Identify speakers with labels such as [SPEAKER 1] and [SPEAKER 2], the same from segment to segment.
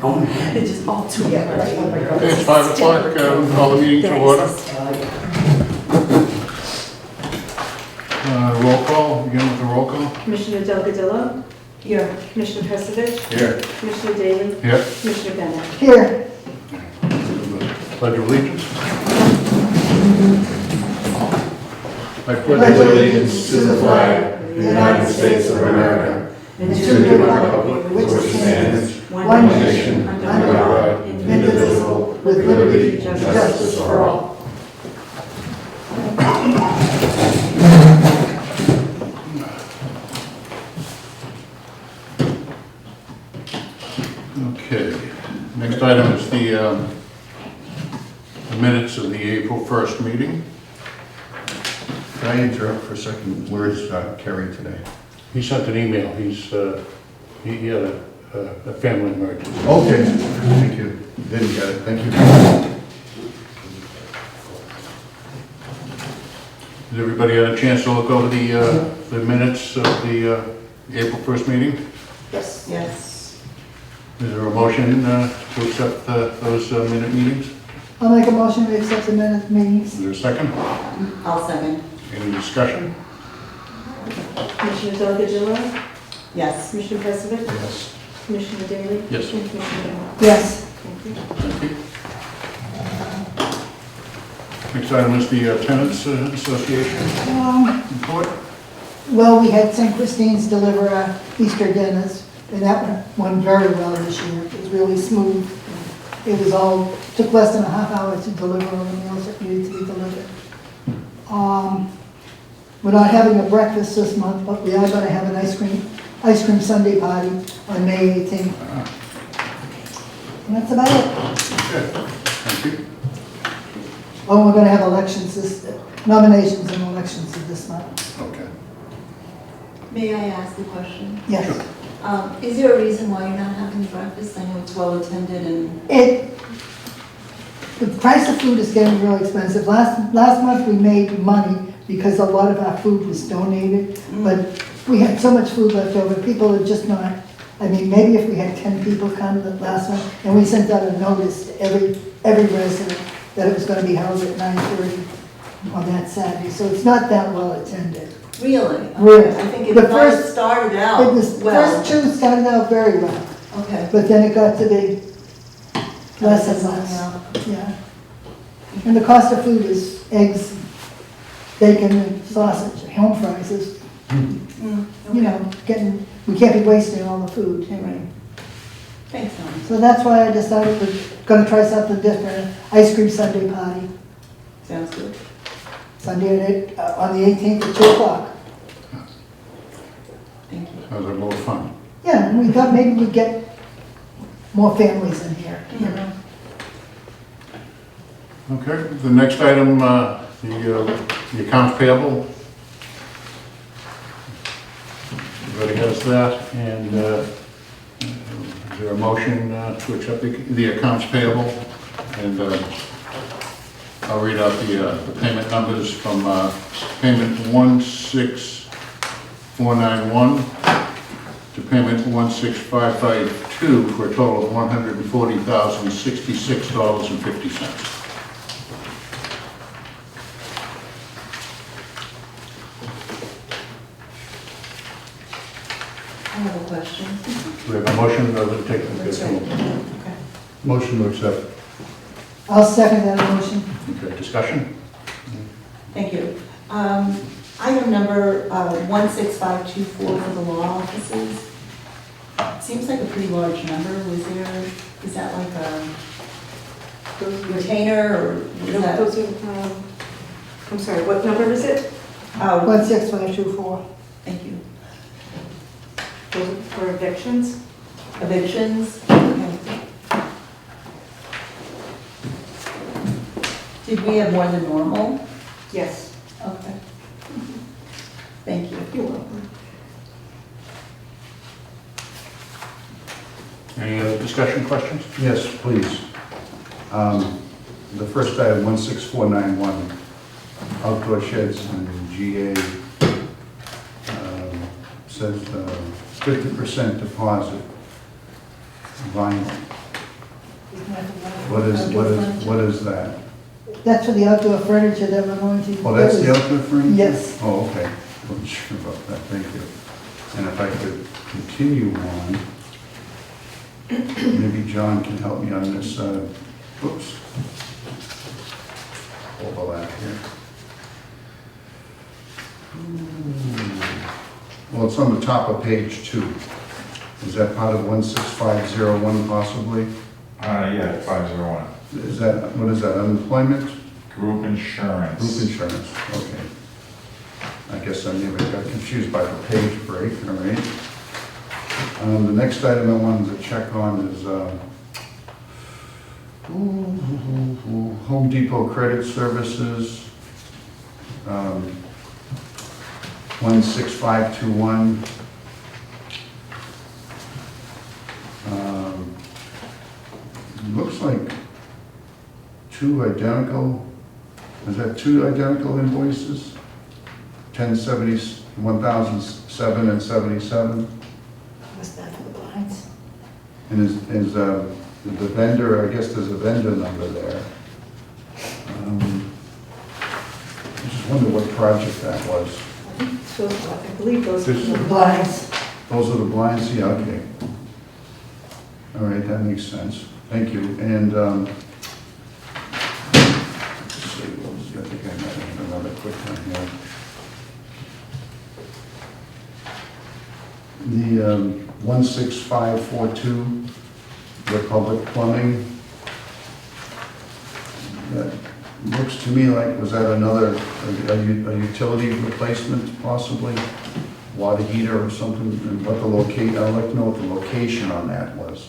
[SPEAKER 1] Oh, man.
[SPEAKER 2] It's just all together.
[SPEAKER 3] Okay, it's 5 o'clock, call the meeting to order. Roll call, begin with the roll call.
[SPEAKER 2] Commissioner Delgadillo? Here. Commissioner Pesevich?
[SPEAKER 3] Here.
[SPEAKER 2] Commissioner Daly?
[SPEAKER 3] Here.
[SPEAKER 2] Commissioner Bennett?
[SPEAKER 4] Here.
[SPEAKER 3] Pledge of allegiance. I
[SPEAKER 4] Pledge allegiance to the flag of the United States of America and to the republic for which stands one nation under God, indivisible, with liberty and justice for all.
[SPEAKER 3] Okay, next item is the minutes of the April 1st meeting.
[SPEAKER 5] Can I interrupt for a second? Where is Kerry today?
[SPEAKER 3] He sent an email, he had a family emergency.
[SPEAKER 5] Okay, thank you. Didn't get it, thank you.
[SPEAKER 3] Has everybody had a chance to look over the minutes of the April 1st meeting?
[SPEAKER 4] Yes.
[SPEAKER 2] Yes.
[SPEAKER 3] Is there a motion to accept those minute meetings?
[SPEAKER 4] I'll make a motion to accept the minute meetings.
[SPEAKER 3] Is there a second?
[SPEAKER 2] I'll second.
[SPEAKER 3] Any discussion?
[SPEAKER 2] Commissioner Delgadillo?
[SPEAKER 4] Yes.
[SPEAKER 2] Commissioner Pesevich?
[SPEAKER 5] Yes.
[SPEAKER 2] Commissioner Daly?
[SPEAKER 3] Yes.
[SPEAKER 2] And Commissioner Bennett?
[SPEAKER 4] Yes.
[SPEAKER 2] Thank you.
[SPEAKER 3] Thank you. Next item is the Tenants Association report.
[SPEAKER 4] Well, we had St. Christine's deliver our Easter dinners, and that went very well this year. It was really smooth. It was all, took less than a half hour to deliver all the meals that needed to be delivered. We're not having a breakfast this month, but we are going to have an ice cream Sunday party on May 18th. And that's about it.
[SPEAKER 3] Okay, thank you.
[SPEAKER 4] Oh, we're going to have nominations and elections this month.
[SPEAKER 3] Okay.
[SPEAKER 6] May I ask a question?
[SPEAKER 4] Yes.
[SPEAKER 3] Sure.
[SPEAKER 6] Is there a reason why you're not having breakfast? I know it's well attended and...
[SPEAKER 4] The price of food is getting really expensive. Last month we made money because a lot of our food was donated, but we had so much food left over, people are just not, I mean, maybe if we had 10 people come the last one, and we sent out a notice to every resident that it was going to be held at 9:30 on that Saturday, so it's not that well attended.
[SPEAKER 6] Really?
[SPEAKER 4] Really.
[SPEAKER 6] I think it
[SPEAKER 4] The
[SPEAKER 6] might have
[SPEAKER 4] first-
[SPEAKER 6] started
[SPEAKER 4] But
[SPEAKER 6] out
[SPEAKER 4] the
[SPEAKER 6] well.
[SPEAKER 4] first two started out very well,
[SPEAKER 6] Okay.
[SPEAKER 4] but then it got to be less and less.
[SPEAKER 6] Yeah.
[SPEAKER 4] Yeah. And the cost of food is eggs, bacon, and sausage, home fries is, you know, we can't be wasting all the food. Anyway.
[SPEAKER 6] Thanks, Tom.
[SPEAKER 4] So that's why I decided we're gonna try something different, ice cream Sunday party,
[SPEAKER 6] Sounds good.
[SPEAKER 4] Sunday on the 18th at 2 o'clock.
[SPEAKER 6] Thank you.
[SPEAKER 3] That was a lot of fun.
[SPEAKER 4] Yeah, and we thought maybe we'd get more families in here, you know.
[SPEAKER 3] Okay, the next item, the accounts payable. Everybody has that, and is there a motion to accept the accounts payable? And I'll read out the payment numbers from payment 16491 to payment 16552 for a total of $140,066.50.
[SPEAKER 6] I have a question.
[SPEAKER 3] We have a motion to take the
[SPEAKER 6] That's right. Okay.
[SPEAKER 5] Motion to accept.
[SPEAKER 4] I'll second that motion.
[SPEAKER 3] Okay, discussion?
[SPEAKER 6] Thank you. Item number 16524 for the law offices. Seems like a pretty large number. Is that like a retainer or is that?
[SPEAKER 2] Those are, I'm sorry, what number is it?
[SPEAKER 4] 16524.
[SPEAKER 6] Thank you.
[SPEAKER 2] Those are for evictions?
[SPEAKER 6] Evictions? Okay. Did we have more than normal?
[SPEAKER 2] Yes.
[SPEAKER 6] Okay. Thank you.
[SPEAKER 2] You're welcome.
[SPEAKER 3] Any other discussion, questions?
[SPEAKER 5] Yes, please. The first item, 16491, outdoor sheds and GA, says 50% deposit vinyl. What is that?
[SPEAKER 4] That's for the outdoor furniture that we're going to.
[SPEAKER 5] Oh, that's the outdoor furniture?
[SPEAKER 4] Yes.
[SPEAKER 5] Oh, okay. Wasn't sure about that, thank you. And if I could continue on, maybe John can help me on this, oops. Overlap here. Well, it's on the top of page 2. Is that part of 16501 possibly?
[SPEAKER 1] Yeah, 501.
[SPEAKER 5] Is that, what is that, unemployment?
[SPEAKER 1] Group insurance.
[SPEAKER 5] Group insurance, okay. I guess I maybe got confused by the page break, all right. The next item I wanted to check on is Home Depot Credit Services, 16521. Looks like two identical, is that two identical invoices? 1070, 1007 and 77?
[SPEAKER 4] What's that for the blinds?
[SPEAKER 5] And is the vendor, I guess there's a vendor number there. I just wonder what project that was.
[SPEAKER 2] So I believe those are
[SPEAKER 5] This-
[SPEAKER 2] the
[SPEAKER 4] Blinds.
[SPEAKER 5] Those are the blinds, yeah, okay. All right, that makes sense. Thank you. And, let's see, what was the, I think I might have another quick one here. The 16542, Republic Plumbing. That looks to me like, was that another, a utility replacement possibly? Water heater or something, and what the locate, I'd like to know what the location on that was.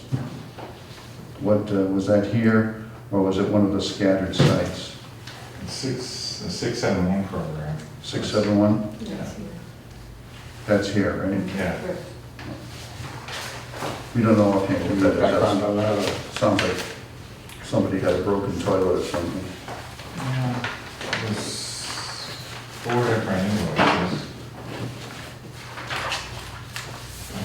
[SPEAKER 5] What, was that here, or was it one of the scattered sites?
[SPEAKER 1] The 671 program.
[SPEAKER 5] 671?
[SPEAKER 2] Yes,
[SPEAKER 5] That's here, right?
[SPEAKER 1] Yeah.
[SPEAKER 5] We don't know offhand what that
[SPEAKER 3] Background
[SPEAKER 5] is.
[SPEAKER 3] on that, or?
[SPEAKER 5] Sounds like somebody had a broken toilet or something.
[SPEAKER 1] There's 4 different invoices.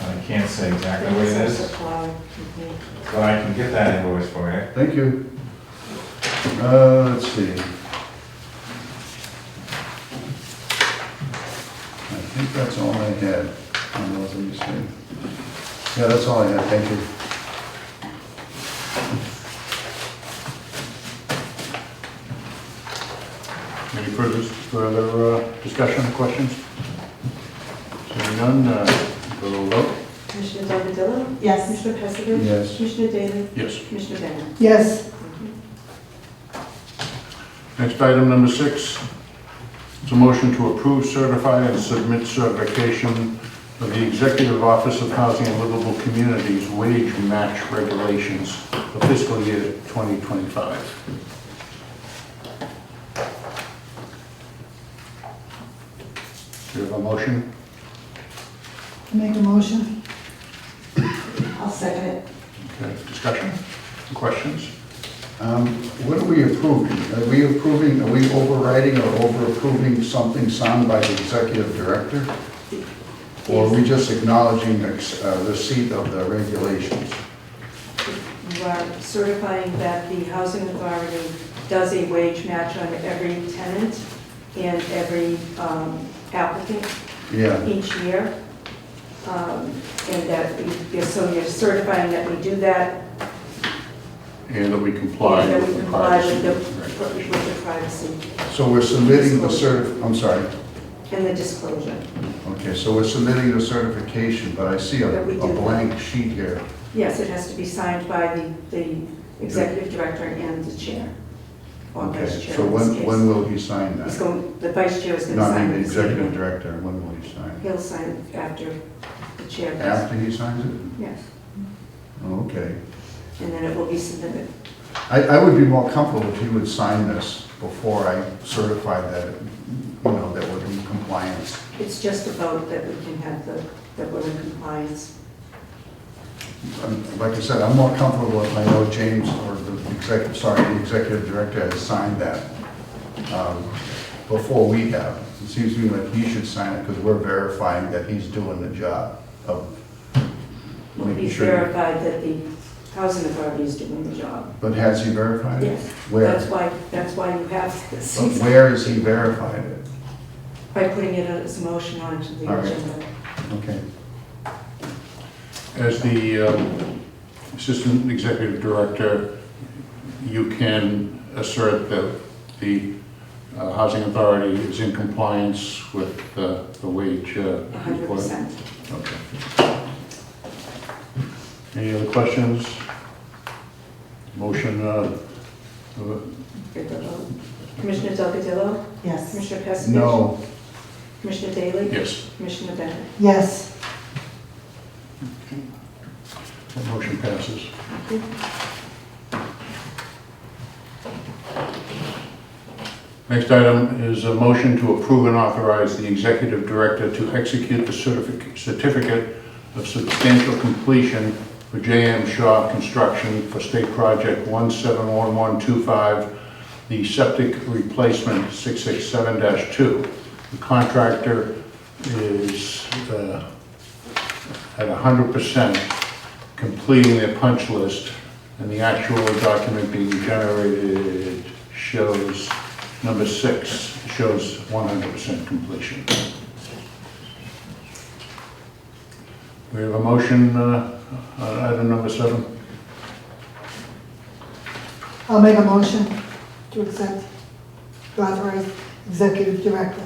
[SPEAKER 1] I can't say exactly what it is,
[SPEAKER 2] Supply company.
[SPEAKER 1] but I can get that invoice for you.
[SPEAKER 5] Thank you. Let's see. I think that's all I had on those, let me see. Yeah, that's all I had, thank you.
[SPEAKER 3] Any further discussion or questions? Seeing none, go to a vote.
[SPEAKER 2] Commissioner Delgadillo?
[SPEAKER 6] Yes.
[SPEAKER 2] Commissioner Pessinger?
[SPEAKER 5] Yes.
[SPEAKER 2] Commissioner Daly?
[SPEAKER 3] Yes.
[SPEAKER 2] Commissioner Bennett?
[SPEAKER 4] Yes.
[SPEAKER 2] Thank you.
[SPEAKER 3] Next item, number 6, is a motion to approve, certify, and submit certification of the Executive Office of Housing and Livable Communities wage match regulations for fiscal year 2025. Do you have a motion?
[SPEAKER 4] Make a motion.
[SPEAKER 6] I'll second it.
[SPEAKER 3] Okay, discussion, questions?
[SPEAKER 5] What are we approving? Are we overriding or over-approving something signed by the executive director? Or are we just acknowledging receipt of the regulations?
[SPEAKER 2] You are certifying that the housing authority does a wage match on every tenant and every applicant
[SPEAKER 5] Yeah,
[SPEAKER 2] each year. And that, so you're certifying that we do that
[SPEAKER 3] And that we comply
[SPEAKER 2] and that
[SPEAKER 3] with
[SPEAKER 2] we
[SPEAKER 3] the
[SPEAKER 2] comply
[SPEAKER 3] privacy.
[SPEAKER 2] with the privacy
[SPEAKER 5] so we're submitting the I'm sorry.
[SPEAKER 2] and the disclosure.
[SPEAKER 5] Okay, so we're submitting the certification, but I see a
[SPEAKER 2] That we do.
[SPEAKER 5] blank sheet here.
[SPEAKER 2] Yes, it has to be signed by the executive director and the chair, or
[SPEAKER 5] Okay,
[SPEAKER 2] vice chair
[SPEAKER 5] so
[SPEAKER 2] in this
[SPEAKER 5] when
[SPEAKER 2] case.
[SPEAKER 5] will he sign
[SPEAKER 2] He's
[SPEAKER 5] that?
[SPEAKER 2] going, the vice chair is going to
[SPEAKER 5] Not
[SPEAKER 2] sign
[SPEAKER 5] the
[SPEAKER 2] it. this
[SPEAKER 5] executive
[SPEAKER 2] evening.
[SPEAKER 5] director, when will he sign?
[SPEAKER 2] He'll sign it after the chair does.
[SPEAKER 5] After he signs it?
[SPEAKER 2] Yes,
[SPEAKER 5] Oh, okay.
[SPEAKER 2] and then it will be submitted.
[SPEAKER 5] I would be more comfortable if he would sign this before I certify that, that we're in compliance.
[SPEAKER 2] It's just a vote that we can have that we're in compliance.
[SPEAKER 5] Like I said, I'm more comfortable if I know James or the executive director has signed that before we have. It seems to me like he should sign it because we're verifying that he's doing the job of
[SPEAKER 2] Will be
[SPEAKER 5] making sure.
[SPEAKER 2] verified that the housing authority is doing the job.
[SPEAKER 5] But has he verified it?
[SPEAKER 2] Yes.
[SPEAKER 5] Where?
[SPEAKER 2] That's why you have this,
[SPEAKER 5] But where has he verified it?
[SPEAKER 2] by putting it as a motion onto the
[SPEAKER 5] All right.
[SPEAKER 2] agenda.
[SPEAKER 5] Okay.
[SPEAKER 3] As the Assistant Executive Director, you can assert that the Housing Authority is in compliance with the wage report?
[SPEAKER 2] 100%.
[SPEAKER 3] Okay. Any other questions? Motion,
[SPEAKER 2] Get the vote. Commissioner Delgadillo?
[SPEAKER 6] Yes.
[SPEAKER 2] Commissioner Peskovich?
[SPEAKER 5] No.
[SPEAKER 2] Commissioner Daley?
[SPEAKER 3] yes,
[SPEAKER 2] Commissioner Bennett?
[SPEAKER 4] Yes.
[SPEAKER 3] that motion passes.
[SPEAKER 2] Thank you.
[SPEAKER 3] Next item is a motion to approve and authorize the Executive Director to execute the certificate of substantial completion for J.M. Shaw Construction for State Project 171125, the septic replacement 667-2. The contractor is at 100% completing their punch list, and the actual document being generated shows number 6 shows 100% completion. We have a motion on item number 7.
[SPEAKER 4] I'll make a motion to accept, to authorize executive director.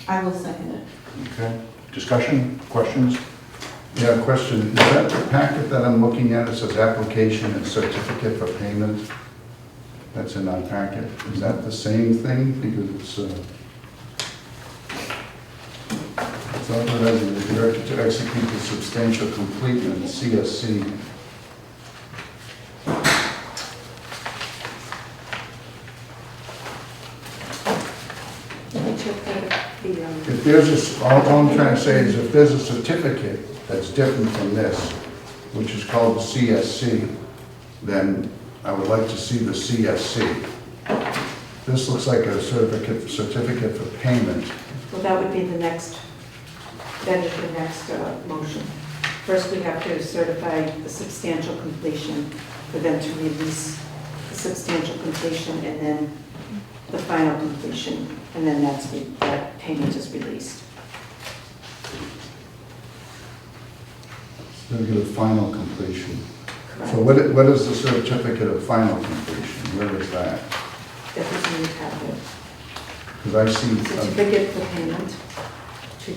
[SPEAKER 6] I will second it.
[SPEAKER 3] Okay. Discussion, questions?
[SPEAKER 5] Yeah, question. Is that the packet that I'm looking at? It says application and certificate for payment. That's in our packet. Is that the same thing? Because it's authorizing the director to execute the substantial completion, CSC.
[SPEAKER 2] Let me check the,
[SPEAKER 5] If there's all I'm trying to say is if there's a certificate that's different from this, which is called the CSC, then I would like to see the CSC. This looks like a certificate for payment.
[SPEAKER 2] well, that would be the next, that is the next motion. First, we have to certify the substantial completion for them to release the substantial completion and then the final completion, and then that payment is released.
[SPEAKER 5] Certificate of final completion.
[SPEAKER 2] Correct.
[SPEAKER 5] So what is the certificate of final completion? Where is that?
[SPEAKER 2] That was in your packet.
[SPEAKER 5] Because I see,
[SPEAKER 2] Certificate for payment to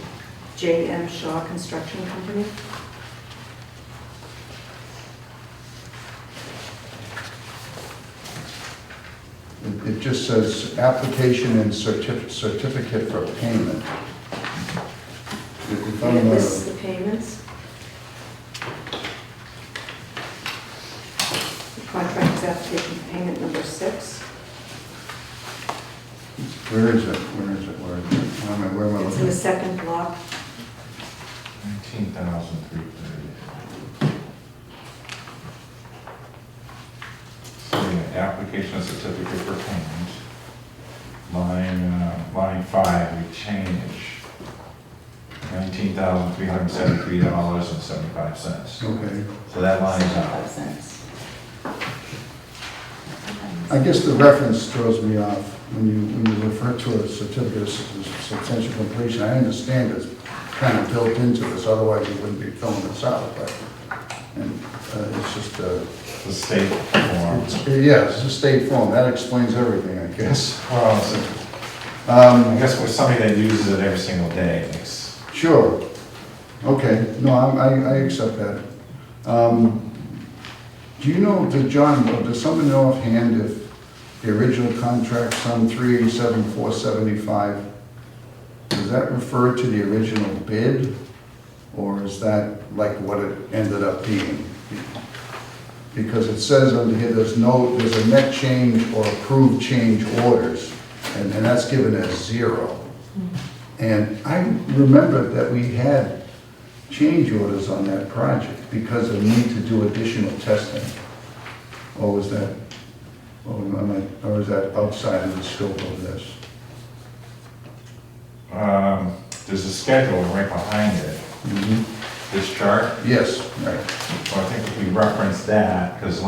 [SPEAKER 2] J.M. Shaw Construction Company.
[SPEAKER 5] it just says application and certificate for payment. If
[SPEAKER 2] And it
[SPEAKER 5] I'm,
[SPEAKER 2] lists the payments. The contract application for payment number 6.
[SPEAKER 5] Where is it? Where is it? Where is it? Where am I
[SPEAKER 2] It's in the
[SPEAKER 5] looking?
[SPEAKER 2] second block.
[SPEAKER 1] 19,330. So the application of certificate for payment, line 5, we change $19,373.75.
[SPEAKER 5] Okay.
[SPEAKER 1] So that lines up.
[SPEAKER 6] 75 cents.
[SPEAKER 5] I guess the reference throws me off when you refer to a certificate of substantial completion. I understand it's kind of built into this, otherwise you wouldn't be filling this out, but, and it's just,
[SPEAKER 1] The state form.
[SPEAKER 5] yeah, it's a state form, that explains everything, I guess.
[SPEAKER 1] Well, I guess for somebody that uses it every single day, it's,
[SPEAKER 5] Sure, okay, no, I accept that. Do you know, does someone know offhand if the original contract, sum 387,475, does that refer to the original bid? Or is that like what it ended up being? Because it says under here, there's a net change or approved change orders, and that's given as 0. And I remember that we had change orders on that project because of need to do additional testing. Or was that, or is that outside of the scope of this?
[SPEAKER 1] there's a schedule right behind it. this chart.
[SPEAKER 5] Yes, right.
[SPEAKER 1] So I think if we reference that, because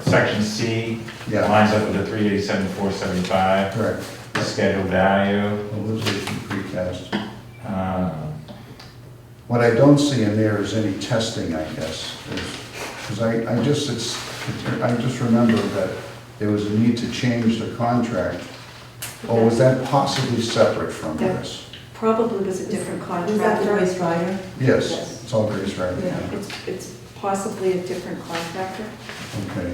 [SPEAKER 1] section C
[SPEAKER 5] Yeah.
[SPEAKER 1] lines up with the 387,475,
[SPEAKER 5] Correct.
[SPEAKER 1] the scheduled value.
[SPEAKER 5] Mobilization precast.
[SPEAKER 1] uh,
[SPEAKER 5] What I don't see in there is any testing, I guess, because I just remember that there was a need to change the contract. Or was that possibly separate from this?
[SPEAKER 2] Probably was a different
[SPEAKER 6] Is that the
[SPEAKER 2] contractor.
[SPEAKER 6] Royce Ryder?
[SPEAKER 5] Yes,
[SPEAKER 2] Yes.
[SPEAKER 5] it's all Grace, right?
[SPEAKER 6] Yeah.
[SPEAKER 2] It's possibly a different contractor.
[SPEAKER 5] Okay.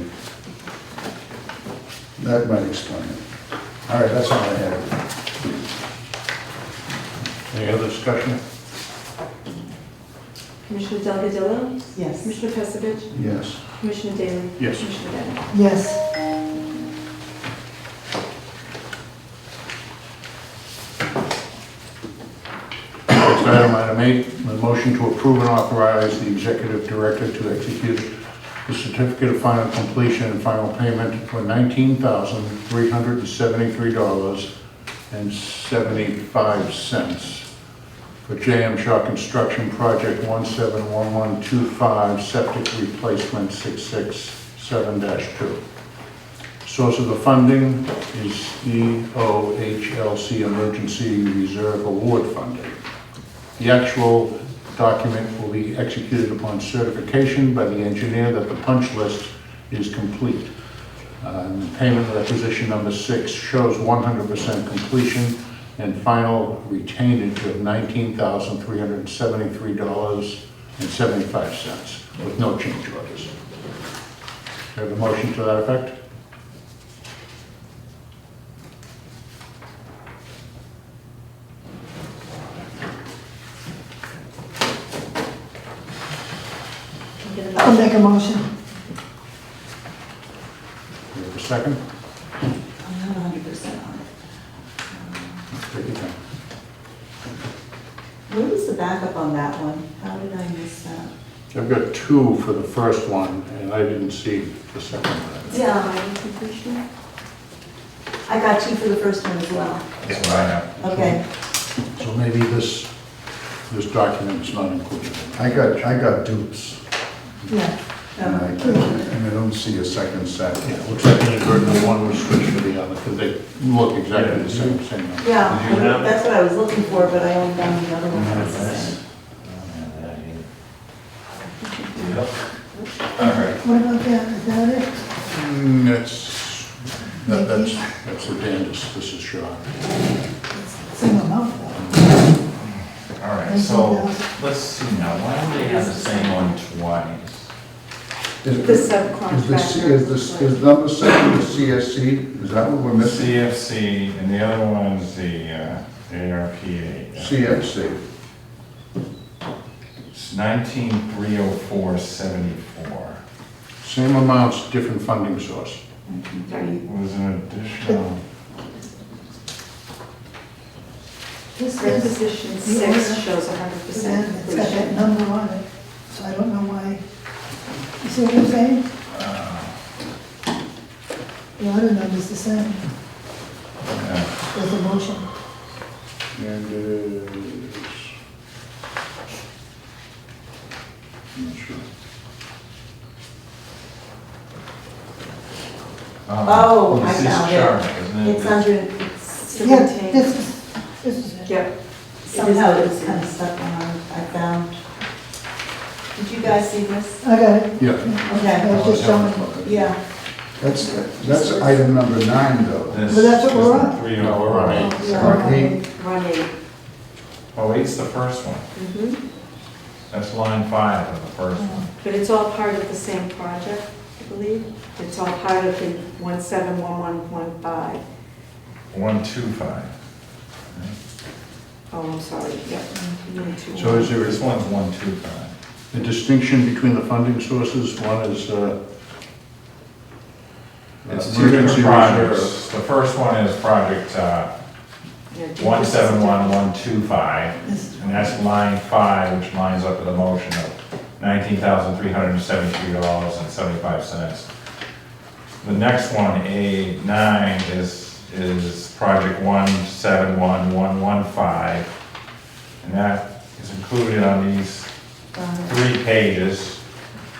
[SPEAKER 5] That might explain it. All right, that's all I had.
[SPEAKER 3] Any other discussion?
[SPEAKER 2] Commissioner Delgadillo?
[SPEAKER 6] Yes.
[SPEAKER 2] Commissioner Pesavich?
[SPEAKER 5] Yes.
[SPEAKER 2] Commissioner Daley?
[SPEAKER 3] Yes.
[SPEAKER 2] Commissioner Bennett?
[SPEAKER 4] Yes.
[SPEAKER 3] Next item, item 8, a motion to approve and authorize the executive director to execute the certificate of final completion and final payment for $19,373.75 for J.M. Shaw Construction Project 171125, septic replacement 667-2. Source of the funding is EOHLC Emergency Reserve Award funding. The actual document will be executed upon certification by the engineer that the punch list is complete. And payment requisition number 6 shows 100% completion and final retainage of $19,373.75 with no change orders. Do I have a motion to that effect?
[SPEAKER 4] I'll make a motion.
[SPEAKER 3] Do we have a second?
[SPEAKER 6] I'm not 100% on it.
[SPEAKER 3] Take your time.
[SPEAKER 6] What was the backup on that one? How did I miss that?
[SPEAKER 3] I've got 2 for the first one, and I didn't see the second one.
[SPEAKER 6] Yeah.
[SPEAKER 2] Final completion?
[SPEAKER 6] I got 2 for the first one as well.
[SPEAKER 1] That's what I have.
[SPEAKER 6] Okay.
[SPEAKER 3] So maybe this document is not included.
[SPEAKER 5] I got dupes,
[SPEAKER 4] Yeah.
[SPEAKER 5] and I don't see a second set.
[SPEAKER 3] Yeah, it looks like inadvertently one was switched to the other, because they look exactly the same number.
[SPEAKER 6] Yeah,
[SPEAKER 1] Did you have it?
[SPEAKER 6] that's what I was looking for, but I only found the other one that was the same.
[SPEAKER 1] Yep. All right.
[SPEAKER 4] What about that? Is that it?
[SPEAKER 3] That's the Dandis, this is Shaw.
[SPEAKER 4] Same amount though.
[SPEAKER 1] All right, so let's see now, why do they have the same one twice?
[SPEAKER 2] The
[SPEAKER 5] Is
[SPEAKER 2] subcontractor.
[SPEAKER 5] is number 7 the CSC? Is that what we're missing?
[SPEAKER 1] CFC, and the other one's the ARPA.
[SPEAKER 5] CFC.
[SPEAKER 1] It's 19,304.74.
[SPEAKER 3] Same amounts, different funding source.
[SPEAKER 1] Was an additional,
[SPEAKER 4] This is,
[SPEAKER 2] Requisition
[SPEAKER 4] the
[SPEAKER 2] 6
[SPEAKER 4] order.
[SPEAKER 2] shows 100%
[SPEAKER 4] it's got that
[SPEAKER 2] completion.
[SPEAKER 4] number on it, so I don't know why. You see what I'm saying? The order number's the same, there's a motion.
[SPEAKER 3] And I'm not sure.
[SPEAKER 6] Oh, I
[SPEAKER 1] it's this
[SPEAKER 6] found
[SPEAKER 1] chart,
[SPEAKER 6] it.
[SPEAKER 1] isn't it?
[SPEAKER 6] It's under, it's,
[SPEAKER 4] Yeah,
[SPEAKER 2] Seventeen.
[SPEAKER 4] this is it.
[SPEAKER 2] Yep.
[SPEAKER 6] somehow it's kind of stuck on, I found. Did you guys see this?
[SPEAKER 4] I got it.
[SPEAKER 3] Yeah.
[SPEAKER 4] I
[SPEAKER 6] Okay,
[SPEAKER 4] was just showing.
[SPEAKER 6] yeah.
[SPEAKER 5] That's item number 9, though.
[SPEAKER 1] This
[SPEAKER 4] But that's what we're
[SPEAKER 1] is
[SPEAKER 4] on.
[SPEAKER 1] 304.
[SPEAKER 3] No, we're on 8.
[SPEAKER 6] Yeah.
[SPEAKER 5] Or 8.
[SPEAKER 2] Run 8.
[SPEAKER 1] Oh, 8's the first one.
[SPEAKER 2] Mhm.
[SPEAKER 1] That's line 5 of the first one.
[SPEAKER 2] But it's all part of the same project, I believe. It's all part of the 171115.
[SPEAKER 1] 125.
[SPEAKER 2] Oh, I'm sorry, yep.
[SPEAKER 3] So is there
[SPEAKER 1] This one's 125.
[SPEAKER 3] a distinction between the funding sources? One is
[SPEAKER 1] It's 2 different
[SPEAKER 3] emergency
[SPEAKER 1] projects.
[SPEAKER 3] reserve.
[SPEAKER 1] The first one is project 171125,
[SPEAKER 4] This-
[SPEAKER 1] and that's line 5, which lines up with a motion of $19,373.75. The next one, A9, is project 171115, and that is included on these 3 pages,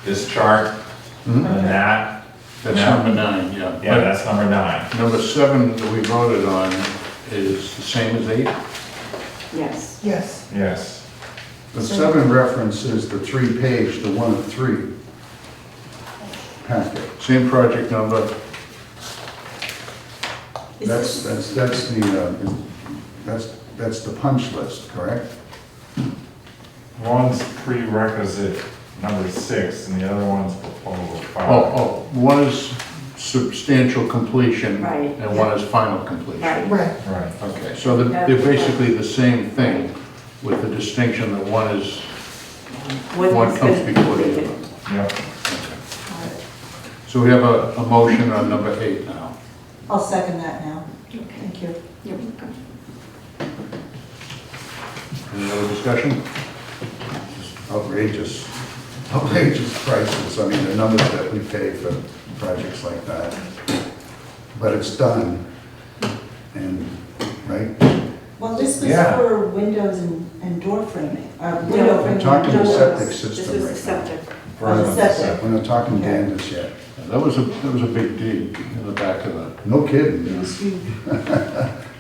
[SPEAKER 1] this chart, and
[SPEAKER 3] Mhm.
[SPEAKER 1] that.
[SPEAKER 3] That's
[SPEAKER 1] Yeah.
[SPEAKER 3] number 9, yeah.
[SPEAKER 1] Yeah, that's number 9.
[SPEAKER 3] Number 7 that we voted on is the same as 8?
[SPEAKER 2] Yes.
[SPEAKER 4] Yes.
[SPEAKER 1] Yes.
[SPEAKER 5] The 7 references the 3-page, the 1 of 3 packet.
[SPEAKER 3] Same project number,
[SPEAKER 6] Is
[SPEAKER 5] That's the punch list, correct?
[SPEAKER 1] One's prerequisite number 6, and the other one's proposal 5.
[SPEAKER 3] one is substantial completion.
[SPEAKER 2] Right.
[SPEAKER 3] And one is final completion.
[SPEAKER 2] Right.
[SPEAKER 4] Right.
[SPEAKER 1] Right.
[SPEAKER 3] Okay, so they're basically the same thing, with the distinction that one is,
[SPEAKER 2] One
[SPEAKER 3] one
[SPEAKER 2] has
[SPEAKER 3] comes
[SPEAKER 2] been
[SPEAKER 3] before the
[SPEAKER 2] completed.
[SPEAKER 3] other.
[SPEAKER 1] Yep.
[SPEAKER 3] So we have a motion on number 8 now.
[SPEAKER 6] I'll second that now.
[SPEAKER 2] Okay.
[SPEAKER 6] Thank you.
[SPEAKER 2] You're welcome.
[SPEAKER 3] Any other discussion?
[SPEAKER 5] Outrageous prices, I mean, the numbers that we pay for projects like that. But it's done, and, right?
[SPEAKER 6] Well, this was
[SPEAKER 1] Yeah.
[SPEAKER 6] for windows and door framing, window
[SPEAKER 2] No,
[SPEAKER 6] framing.
[SPEAKER 5] I'm talking
[SPEAKER 2] No,
[SPEAKER 5] the
[SPEAKER 2] no,
[SPEAKER 5] septic
[SPEAKER 2] This
[SPEAKER 5] system
[SPEAKER 2] was the
[SPEAKER 5] right now.
[SPEAKER 2] septic.
[SPEAKER 6] Oh, the septic.
[SPEAKER 5] We're not talking Danvers yet.
[SPEAKER 3] That was a big dig in the back of the,
[SPEAKER 5] No kidding,
[SPEAKER 6] It was huge.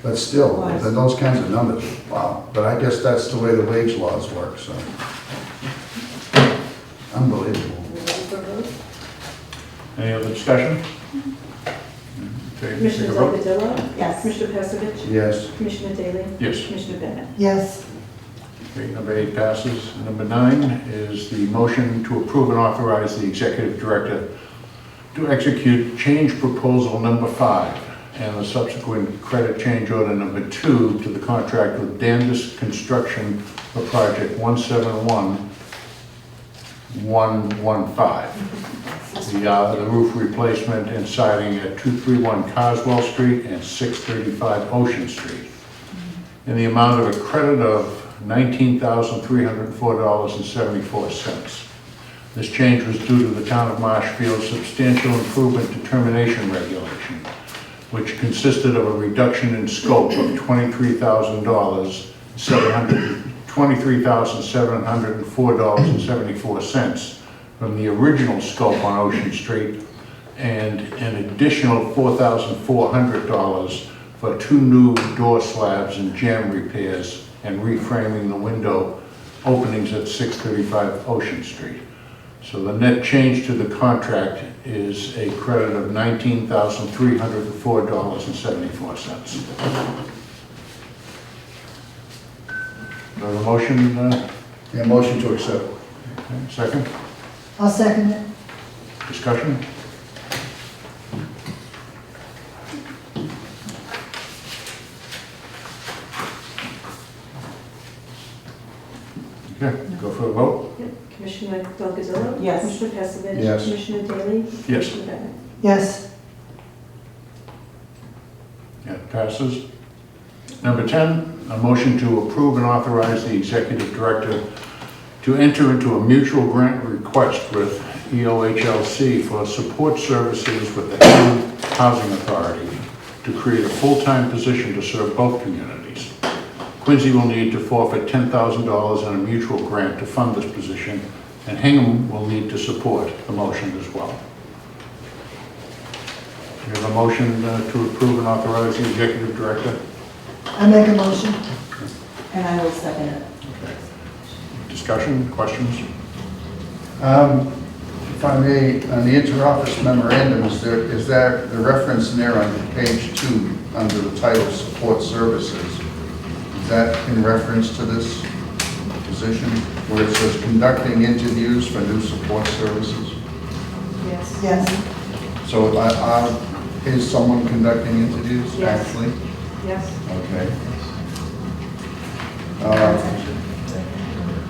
[SPEAKER 5] but still,
[SPEAKER 6] Was.
[SPEAKER 5] those kinds of numbers, wow. But I guess that's the way the wage laws work, so. Unbelievable.
[SPEAKER 3] any other discussion? Okay,
[SPEAKER 2] Commissioner
[SPEAKER 3] take a vote.
[SPEAKER 2] Delgadillo?
[SPEAKER 6] Yes.
[SPEAKER 2] Commissioner Pastovich?
[SPEAKER 5] Yes,
[SPEAKER 2] Commissioner Daley?
[SPEAKER 3] Yes.
[SPEAKER 2] Commissioner Bennett?
[SPEAKER 4] Yes.
[SPEAKER 3] Okay, number 8 passes. Number 9 is the motion to approve and authorize the executive director to execute change proposal number 5 and the subsequent credit change order number 2 to the contract with Danvers Construction for project 171115. The roof replacement and siding at 231 Carswell Street and 635 Ocean Street, in the amount of a credit of $19,304.74. This change was due to the town of Marshfield's substantial improvement determination regulation, which consisted of a reduction in scope of $23,704.74 from the original scope on Ocean Street, and an additional $4,400 for 2 new door slabs and jamb repairs and reframing the window openings at 635 Ocean Street. So the net change to the contract is a credit of $19,304.74. Do I have a motion?
[SPEAKER 5] yeah, motion to accept.
[SPEAKER 3] Okay, second?
[SPEAKER 4] I'll second it.
[SPEAKER 3] Discussion? Okay, go for a vote?
[SPEAKER 2] Yep. Commissioner Delgadillo?
[SPEAKER 6] Yes.
[SPEAKER 2] Commissioner Pastovich?
[SPEAKER 5] Yes.
[SPEAKER 2] Commissioner Daley?
[SPEAKER 3] Yes.
[SPEAKER 2] Commissioner Bennett?
[SPEAKER 4] Yes.
[SPEAKER 3] Yeah, passes. Number 10, a motion to approve and authorize the executive director to enter into a mutual grant request with EOHLC for support services with the Hayward Housing Authority to create a full-time position to serve both communities. Quincy will need to forfeit $10,000 in a mutual grant to fund this position, and Hingham will need to support the motion as well. You have a motion to approve and authorize the executive director?
[SPEAKER 4] I make a motion.
[SPEAKER 6] And I will second it.
[SPEAKER 3] Okay. Discussion, questions?
[SPEAKER 5] If I may, on the inter-office memorandum, is there the reference in there on page 2, under the title Support Services? Is that in reference to this position, where it says conducting interviews for new support services?
[SPEAKER 2] Yes.
[SPEAKER 4] Yes.
[SPEAKER 5] So is someone conducting interviews,
[SPEAKER 2] Yes.
[SPEAKER 5] actually?
[SPEAKER 2] Yes.
[SPEAKER 5] Okay.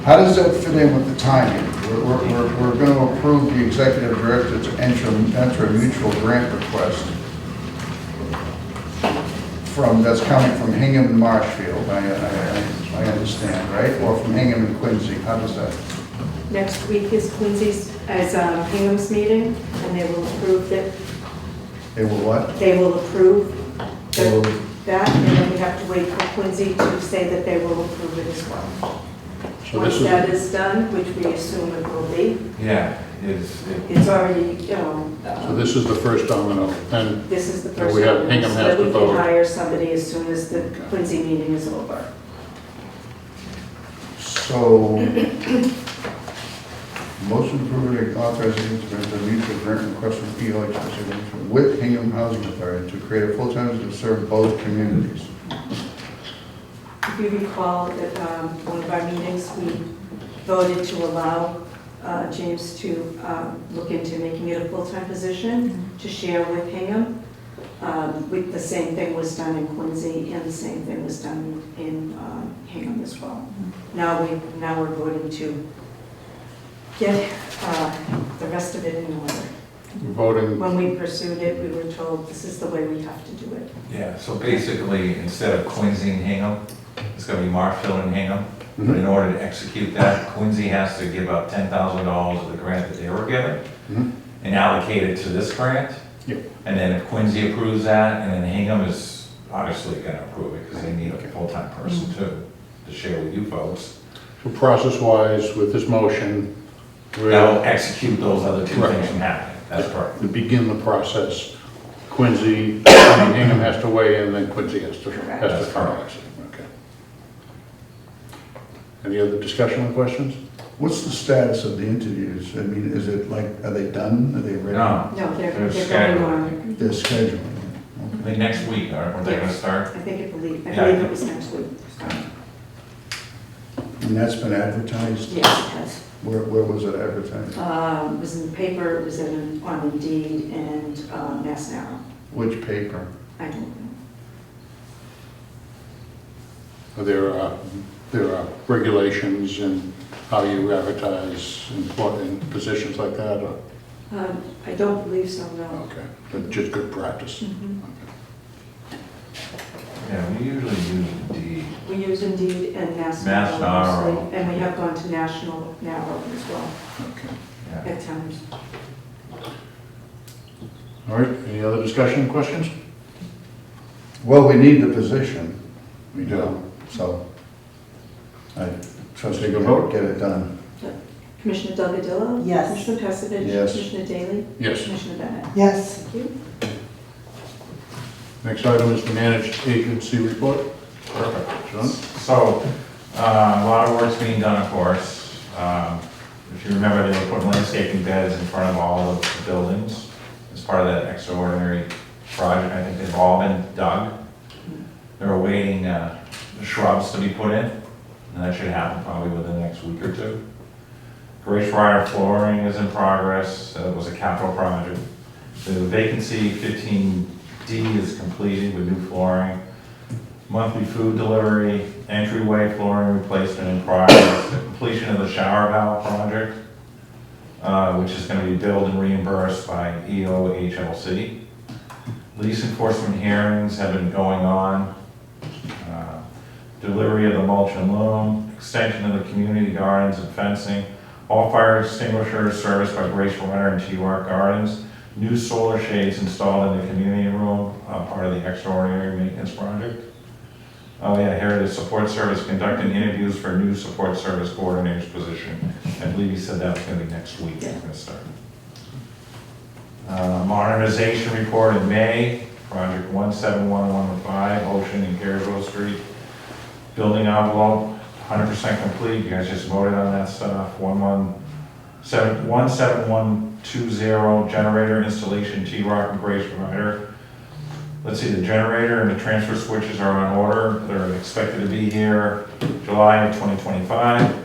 [SPEAKER 5] How does that fit in with the timing? We're going to approve the executive director to enter a mutual grant request that's coming from Hingham and Marshfield, I understand, right? Or from Hingham and Quincy, how does that?
[SPEAKER 2] Next week is Quincy's, Hingham's meeting, and they will approve that,
[SPEAKER 5] They will what?
[SPEAKER 2] they will approve
[SPEAKER 5] They will-
[SPEAKER 2] that, and then we have to wait for Quincy to say that they will approve it as well.
[SPEAKER 3] So
[SPEAKER 2] Once
[SPEAKER 3] this is,
[SPEAKER 2] that is done, which we assume it will be,
[SPEAKER 1] Yeah,
[SPEAKER 2] it's already,
[SPEAKER 3] so this is the first domino, and
[SPEAKER 2] this is the
[SPEAKER 3] So
[SPEAKER 2] first
[SPEAKER 3] we have-
[SPEAKER 2] one,
[SPEAKER 3] Hingham
[SPEAKER 2] so
[SPEAKER 3] has
[SPEAKER 2] that
[SPEAKER 3] to
[SPEAKER 2] we
[SPEAKER 3] vote.
[SPEAKER 2] can hire somebody as soon as the Quincy meeting is over.
[SPEAKER 5] So, motion to approve the authorization to grant the mutual grant request from POH with Hingham Housing Authority to create a full-time to serve both communities.
[SPEAKER 2] If you recall, at one of our meetings, we voted to allow James to look into making it a full-time position to share with Hingham. The same thing was done in Quincy, and the same thing was done in Hingham as well. Now we're voting to get the rest of it in order.
[SPEAKER 3] voting,
[SPEAKER 2] When we pursued it, we were told this is the way we have to do it.
[SPEAKER 1] yeah, so basically, instead of Quincy and Hingham, it's gonna be Marshfield and Hingham. But in order to execute that, Quincy has to give up $10,000 of the grant that they were given
[SPEAKER 3] Mhm.
[SPEAKER 1] and allocate it to this grant.
[SPEAKER 3] Yep.
[SPEAKER 1] And then if Quincy approves that, and then Hingham is obviously gonna approve it, because they need a full-time person too, to share with you folks.
[SPEAKER 3] so process-wise, with this motion,
[SPEAKER 1] That'll
[SPEAKER 3] we'll
[SPEAKER 1] execute those other two
[SPEAKER 3] Right.
[SPEAKER 1] things from happening, that's correct.
[SPEAKER 3] to begin the process. Quincy, Hingham has to weigh in, then Quincy has to
[SPEAKER 2] Correct.
[SPEAKER 3] finalize it. Okay. Any other discussion or questions?
[SPEAKER 5] What's the status of the interviews? I mean, is it like, are they done? Are they ready?
[SPEAKER 1] No,
[SPEAKER 2] No, they're
[SPEAKER 1] They're
[SPEAKER 2] going
[SPEAKER 1] scheduled.
[SPEAKER 2] on.
[SPEAKER 5] They're scheduling.
[SPEAKER 1] I think next week, aren't they gonna start?
[SPEAKER 2] I believe
[SPEAKER 1] Yeah.
[SPEAKER 2] it was next week.
[SPEAKER 5] And that's been advertised?
[SPEAKER 2] Yes, it has.
[SPEAKER 5] Where was it advertised?
[SPEAKER 2] It was in the paper, it was on Indeed and Mass Now.
[SPEAKER 5] Which paper?
[SPEAKER 2] I don't know.
[SPEAKER 3] There are regulations in how you advertise in positions like that, or,
[SPEAKER 2] I don't believe so, no.
[SPEAKER 3] okay, but just good practice.
[SPEAKER 2] Mhm.
[SPEAKER 1] Yeah, we usually use Indeed.
[SPEAKER 2] We use Indeed and Mass Now.
[SPEAKER 1] Mass Now.
[SPEAKER 2] mostly, And we have gone to National now as well,
[SPEAKER 3] Okay.
[SPEAKER 1] Yeah.
[SPEAKER 2] at times.
[SPEAKER 3] All right, any other discussion, questions?
[SPEAKER 5] Well, we need the position.
[SPEAKER 3] We do.
[SPEAKER 5] So, I trust
[SPEAKER 3] Take
[SPEAKER 5] you
[SPEAKER 3] a
[SPEAKER 5] to
[SPEAKER 3] vote.
[SPEAKER 5] get it done.
[SPEAKER 2] Commissioner Delgadillo?
[SPEAKER 6] Yes.
[SPEAKER 2] Commissioner Passadich?
[SPEAKER 5] Yes.
[SPEAKER 2] Commissioner Daley?
[SPEAKER 3] Yes.
[SPEAKER 2] Commissioner Bennett?
[SPEAKER 4] Yes.
[SPEAKER 2] Thank you.
[SPEAKER 3] Next item is the managed agency report.
[SPEAKER 1] Perfect.
[SPEAKER 3] John?
[SPEAKER 1] So, a lot of work's being done, of course. If you remember, they were putting landscaping beds in front of all of the buildings as part of that extraordinary project. I think they've all been dug. They're awaiting the shrubs to be put in, and that should happen probably within the next week or two. Grace Rider flooring is in progress. It was a capital project. The vacancy 15D is completed with new flooring. Monthly food delivery, entryway flooring replacement in progress, the completion of the shower valve project, which is going to be billed and reimbursed by EOHLC. Lease enforcement hearings have been going on. Delivery of the mulch and loam, extension of the community gardens and fencing, all fire extinguishers serviced by Grace Rider and T-Rock Gardens, new solar shades installed in the community room, part of the extraordinary maintenance project. Oh yeah, here it is, support service conducting interviews for new support service coordinator's position. I believe he said that was gonna be next week, it's gonna start. Modernization report in May, project 17115, Ocean and Carrizo Street. Building envelope, 100% complete, you guys just voted on that stuff. 17120, generator installation, T-Rock and Grace Rider. Let's see, the generator and the transfer switches are on order. They're expected to be here July of 2025.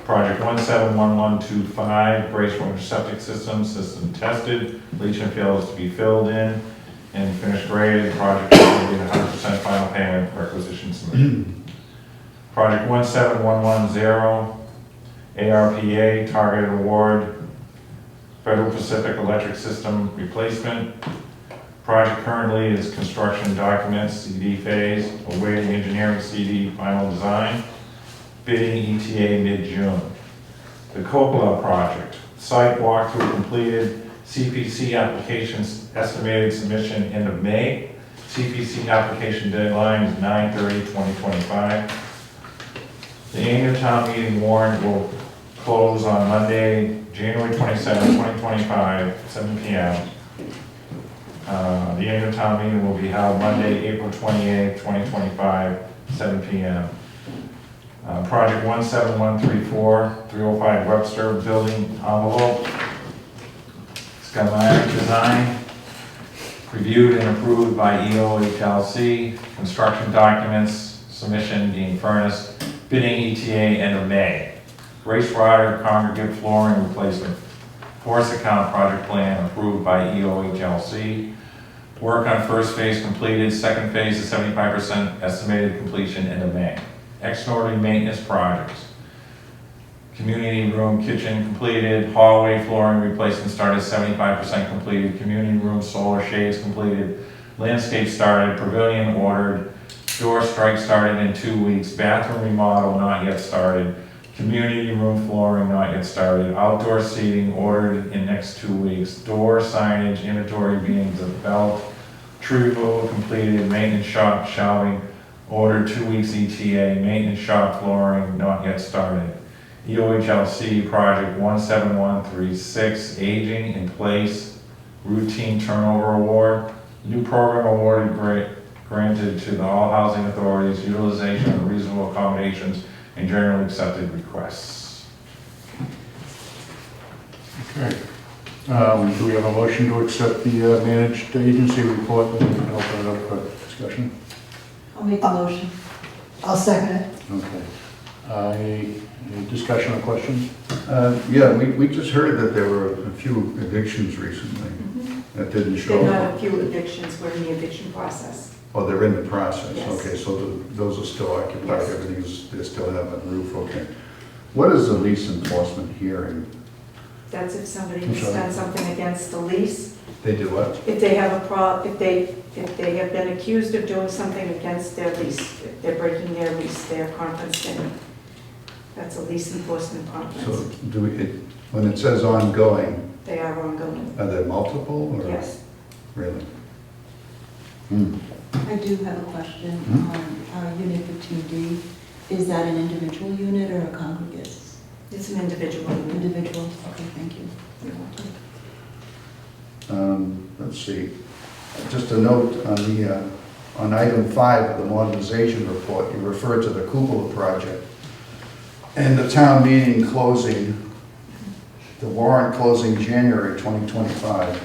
[SPEAKER 1] Project 171125, Grace Rider septic system tested, leach and field is to be filled in and finished graded. Project will be 100% final payment requisition submitted. Project 17110, ARPA, targeted award, Federal Pacific Electric System replacement. Project currently is construction documents, CD phase, awaiting engineering CD final design, bidding ETA mid-June. The Coppola project, site walkthrough completed, CPC applications estimated submission end of May. CPC application deadline is 9/30/2025. The annual town meeting warrant will close on Monday, January 27, 2025, 7 PM. The annual town meeting will be held Monday, April 28, 2025, 7 PM. Project 17134, 305 Webster Building envelope. Schematic design, reviewed and approved by EOHLC. Construction documents, submission being furnished. Bidding ETA end of May. Race rider congregate flooring replacement. Forest account project plan approved by EOHLC. Work on first phase completed, second phase is 75% estimated completion end of May. Extraordinary maintenance projects. Community room kitchen completed, hallway flooring replacement started 75% completed, community room solar shades completed, landscape started, pavilion ordered, door strike started in 2 weeks, bathroom remodel not yet started, community room flooring not yet started, outdoor seating ordered in next 2 weeks, door signage inventory being developed, tree removal completed, maintenance shop shelving ordered 2 weeks ETA, maintenance shop flooring not yet started. EOHLC project 17136, aging in place, routine turnover award, new program awarded granted to the all housing authorities, utilization of reasonable accommodations and generally accepted requests.
[SPEAKER 3] Okay. Do we have a motion to accept the managed agency report, and we can open it up for discussion?
[SPEAKER 6] I'll make the motion.
[SPEAKER 4] I'll second it.
[SPEAKER 3] Okay. Any discussion or questions?
[SPEAKER 5] Yeah, we just heard that there were a few evictions recently that didn't show
[SPEAKER 2] There are
[SPEAKER 5] up.
[SPEAKER 2] not a few evictions, we're in the eviction process.
[SPEAKER 5] Oh, they're in the process,
[SPEAKER 2] Yes.
[SPEAKER 5] okay, so those are still occupied,
[SPEAKER 2] Yes.
[SPEAKER 5] they still have a roof, okay. What is the lease enforcement hearing?
[SPEAKER 2] That's if somebody
[SPEAKER 3] I'm
[SPEAKER 2] has
[SPEAKER 3] sorry.
[SPEAKER 2] done something against the lease.
[SPEAKER 5] They do what?
[SPEAKER 2] If they have if they have been accused of doing something against their lease, if they're breaking their lease, they're conferenced in. That's a lease enforcement
[SPEAKER 5] So
[SPEAKER 2] conference.
[SPEAKER 5] when it says ongoing,
[SPEAKER 2] They are ongoing.
[SPEAKER 5] are there multiple or?
[SPEAKER 2] Yes.
[SPEAKER 5] Really?
[SPEAKER 6] I do have a question on Unit 15D. Is that an individual unit or a congregate?
[SPEAKER 2] It's an individual.
[SPEAKER 6] Individual, okay, thank you.
[SPEAKER 5] Let's see, just a note on item 5 of the modernization report, you refer to the Kumbala project. And the town meeting closing, the warrant closing January 2025,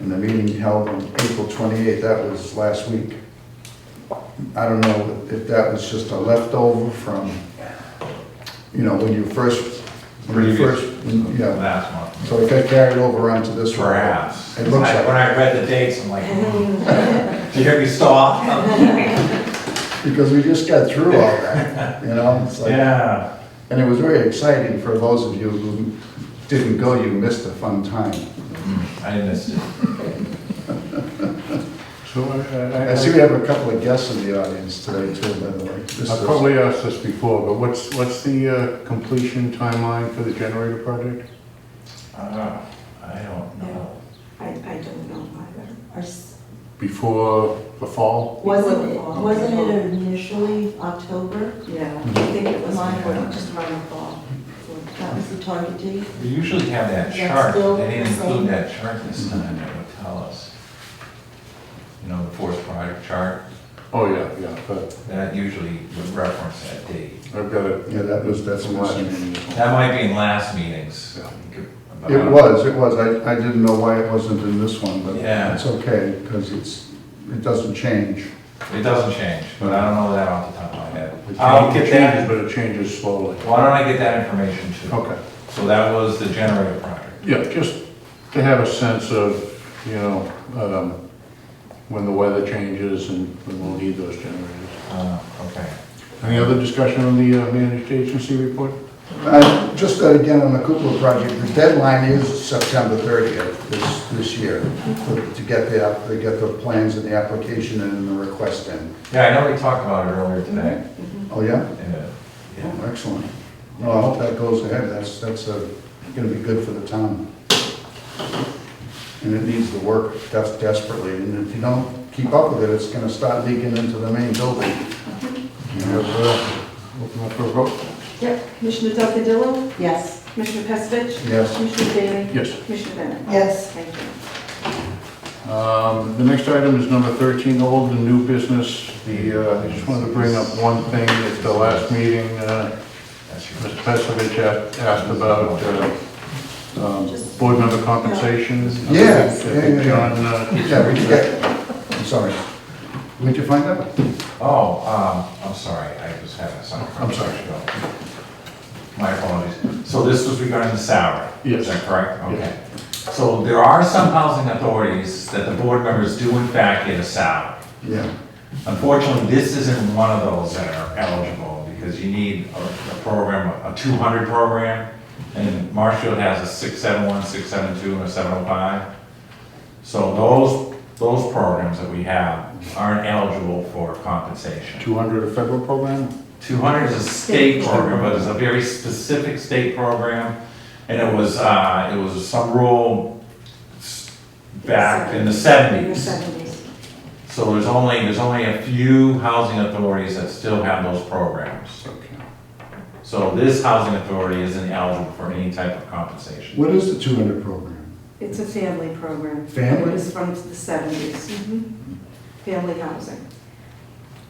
[SPEAKER 5] and the meeting held on April 28th, that was last week. I don't know if that was just a leftover from, when you first, yeah,
[SPEAKER 1] Last month.
[SPEAKER 5] so it got carried over onto this one.
[SPEAKER 1] Perhaps.
[SPEAKER 5] It looks like.
[SPEAKER 1] When I read the dates, I'm like, did you hear me stop?
[SPEAKER 5] Because we just got through all that, it's like,
[SPEAKER 1] Yeah.
[SPEAKER 5] and it was very exciting for those of you who didn't go, you missed a fun time.
[SPEAKER 1] I missed it.
[SPEAKER 3] So
[SPEAKER 5] I see we have a couple of guests in the audience today too, by the way. This
[SPEAKER 3] I've
[SPEAKER 5] is-
[SPEAKER 3] probably asked this before, but what's the completion timeline for the generator project?
[SPEAKER 1] I don't know.
[SPEAKER 2] I don't know either.
[SPEAKER 6] Or s-
[SPEAKER 3] Before the fall?
[SPEAKER 6] Wasn't it initially October?
[SPEAKER 2] Yeah, I think it was
[SPEAKER 6] Mine.
[SPEAKER 2] just around the fall.
[SPEAKER 6] That was the target date?
[SPEAKER 1] We usually have that
[SPEAKER 6] Is that
[SPEAKER 1] chart,
[SPEAKER 6] still
[SPEAKER 1] they didn't
[SPEAKER 6] the same?
[SPEAKER 1] include that chart this time, that would tell us. The forced product chart,
[SPEAKER 3] Oh, yeah, but
[SPEAKER 1] that usually would reference that date.
[SPEAKER 3] I've got it.
[SPEAKER 5] Yeah, that's
[SPEAKER 3] from last
[SPEAKER 5] missing.
[SPEAKER 3] meeting.
[SPEAKER 1] That might be in last meetings.
[SPEAKER 5] It was, I didn't know why it wasn't in this one, but
[SPEAKER 1] Yeah.
[SPEAKER 5] it's okay, because it doesn't change.
[SPEAKER 1] It doesn't change, but I don't know that off the top of my head.
[SPEAKER 3] It
[SPEAKER 1] I'll
[SPEAKER 3] changes,
[SPEAKER 1] get that,
[SPEAKER 3] but it changes slowly.
[SPEAKER 1] why don't I get that information too?
[SPEAKER 3] Okay.
[SPEAKER 1] So that was the generator project.
[SPEAKER 3] Yeah, just to have a sense of, when the weather changes and when we'll need those generators.
[SPEAKER 1] Okay.
[SPEAKER 3] Any other discussion on the managed agency report?
[SPEAKER 5] Just again on the Kumbala project, the deadline is September 30th this year to get the plans and the application and the request in.
[SPEAKER 1] Yeah, I know we talked about it earlier today.
[SPEAKER 5] Oh, yeah?
[SPEAKER 1] Yeah.
[SPEAKER 5] Oh, excellent. Well, I hope that goes ahead. That's going to be good for the town. And it needs the work desperately. And if you don't keep up with it, it's going to start leaking into the main building.
[SPEAKER 3] We have Open up for a vote?
[SPEAKER 2] Yep. Commissioner Delgadillo?
[SPEAKER 6] Yes.
[SPEAKER 2] Commissioner Peskovich?
[SPEAKER 5] Yes.
[SPEAKER 2] Commissioner Bailey?
[SPEAKER 3] Yes.
[SPEAKER 2] Commissioner Bennett?
[SPEAKER 4] Yes.
[SPEAKER 2] Thank you.
[SPEAKER 3] The next item is number 13, old and new business. I just wanted to bring up one thing. At the last meeting, Mr. Peskovich asked about board member compensation.
[SPEAKER 5] Yeah,
[SPEAKER 3] I think John,
[SPEAKER 5] Yeah, we did get, I'm sorry. Where'd you find that?
[SPEAKER 1] Oh, I'm sorry, I was having some.
[SPEAKER 5] I'm sorry.
[SPEAKER 1] My apologies. So this was regarding the salary?
[SPEAKER 3] Yes.
[SPEAKER 1] Is that correct?
[SPEAKER 3] Yes.
[SPEAKER 1] Okay. So there are some housing authorities that the board members do in fact get a salary.
[SPEAKER 5] Yeah.
[SPEAKER 1] Unfortunately, this isn't one of those that are eligible because you need a program, a 200 program, and Marshfield has a 671, 672, and a 705. So those programs that we have aren't eligible for compensation.
[SPEAKER 3] 200 a federal program?
[SPEAKER 1] 200 is a state program, but it's a very specific state program, and it was some rule back in the
[SPEAKER 2] In the
[SPEAKER 1] 70s.
[SPEAKER 2] 70s.
[SPEAKER 1] So there's only a few housing authorities that still have those programs.
[SPEAKER 3] Okay.
[SPEAKER 1] So this housing authority isn't eligible for any type of compensation.
[SPEAKER 5] What is the 200 program?
[SPEAKER 2] It's a family program.
[SPEAKER 5] Family?
[SPEAKER 2] It was from the 70s. Family housing.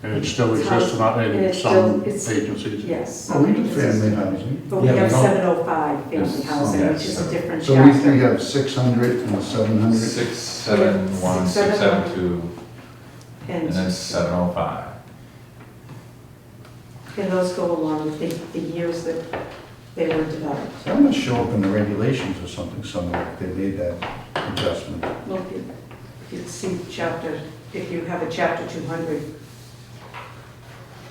[SPEAKER 3] And it still exists in
[SPEAKER 2] And
[SPEAKER 3] in
[SPEAKER 2] it's
[SPEAKER 3] some
[SPEAKER 2] still- it's-
[SPEAKER 3] agencies?
[SPEAKER 2] Yes.
[SPEAKER 5] Oh, we do family housing.
[SPEAKER 2] But we
[SPEAKER 1] Yeah, we
[SPEAKER 2] have
[SPEAKER 1] don't-
[SPEAKER 2] 705 family
[SPEAKER 1] Yes.
[SPEAKER 2] housing,
[SPEAKER 1] Oh,
[SPEAKER 2] which is
[SPEAKER 1] yes.
[SPEAKER 2] a different
[SPEAKER 5] So we
[SPEAKER 2] chapter.
[SPEAKER 5] have 600 and 700.
[SPEAKER 1] 671, 672, and then 705.
[SPEAKER 2] And those go along with the years that they were developed.
[SPEAKER 5] That must show up in the regulations or something somewhere, if they made that adjustment.
[SPEAKER 2] Well, if you see chapter, if you have a chapter 200,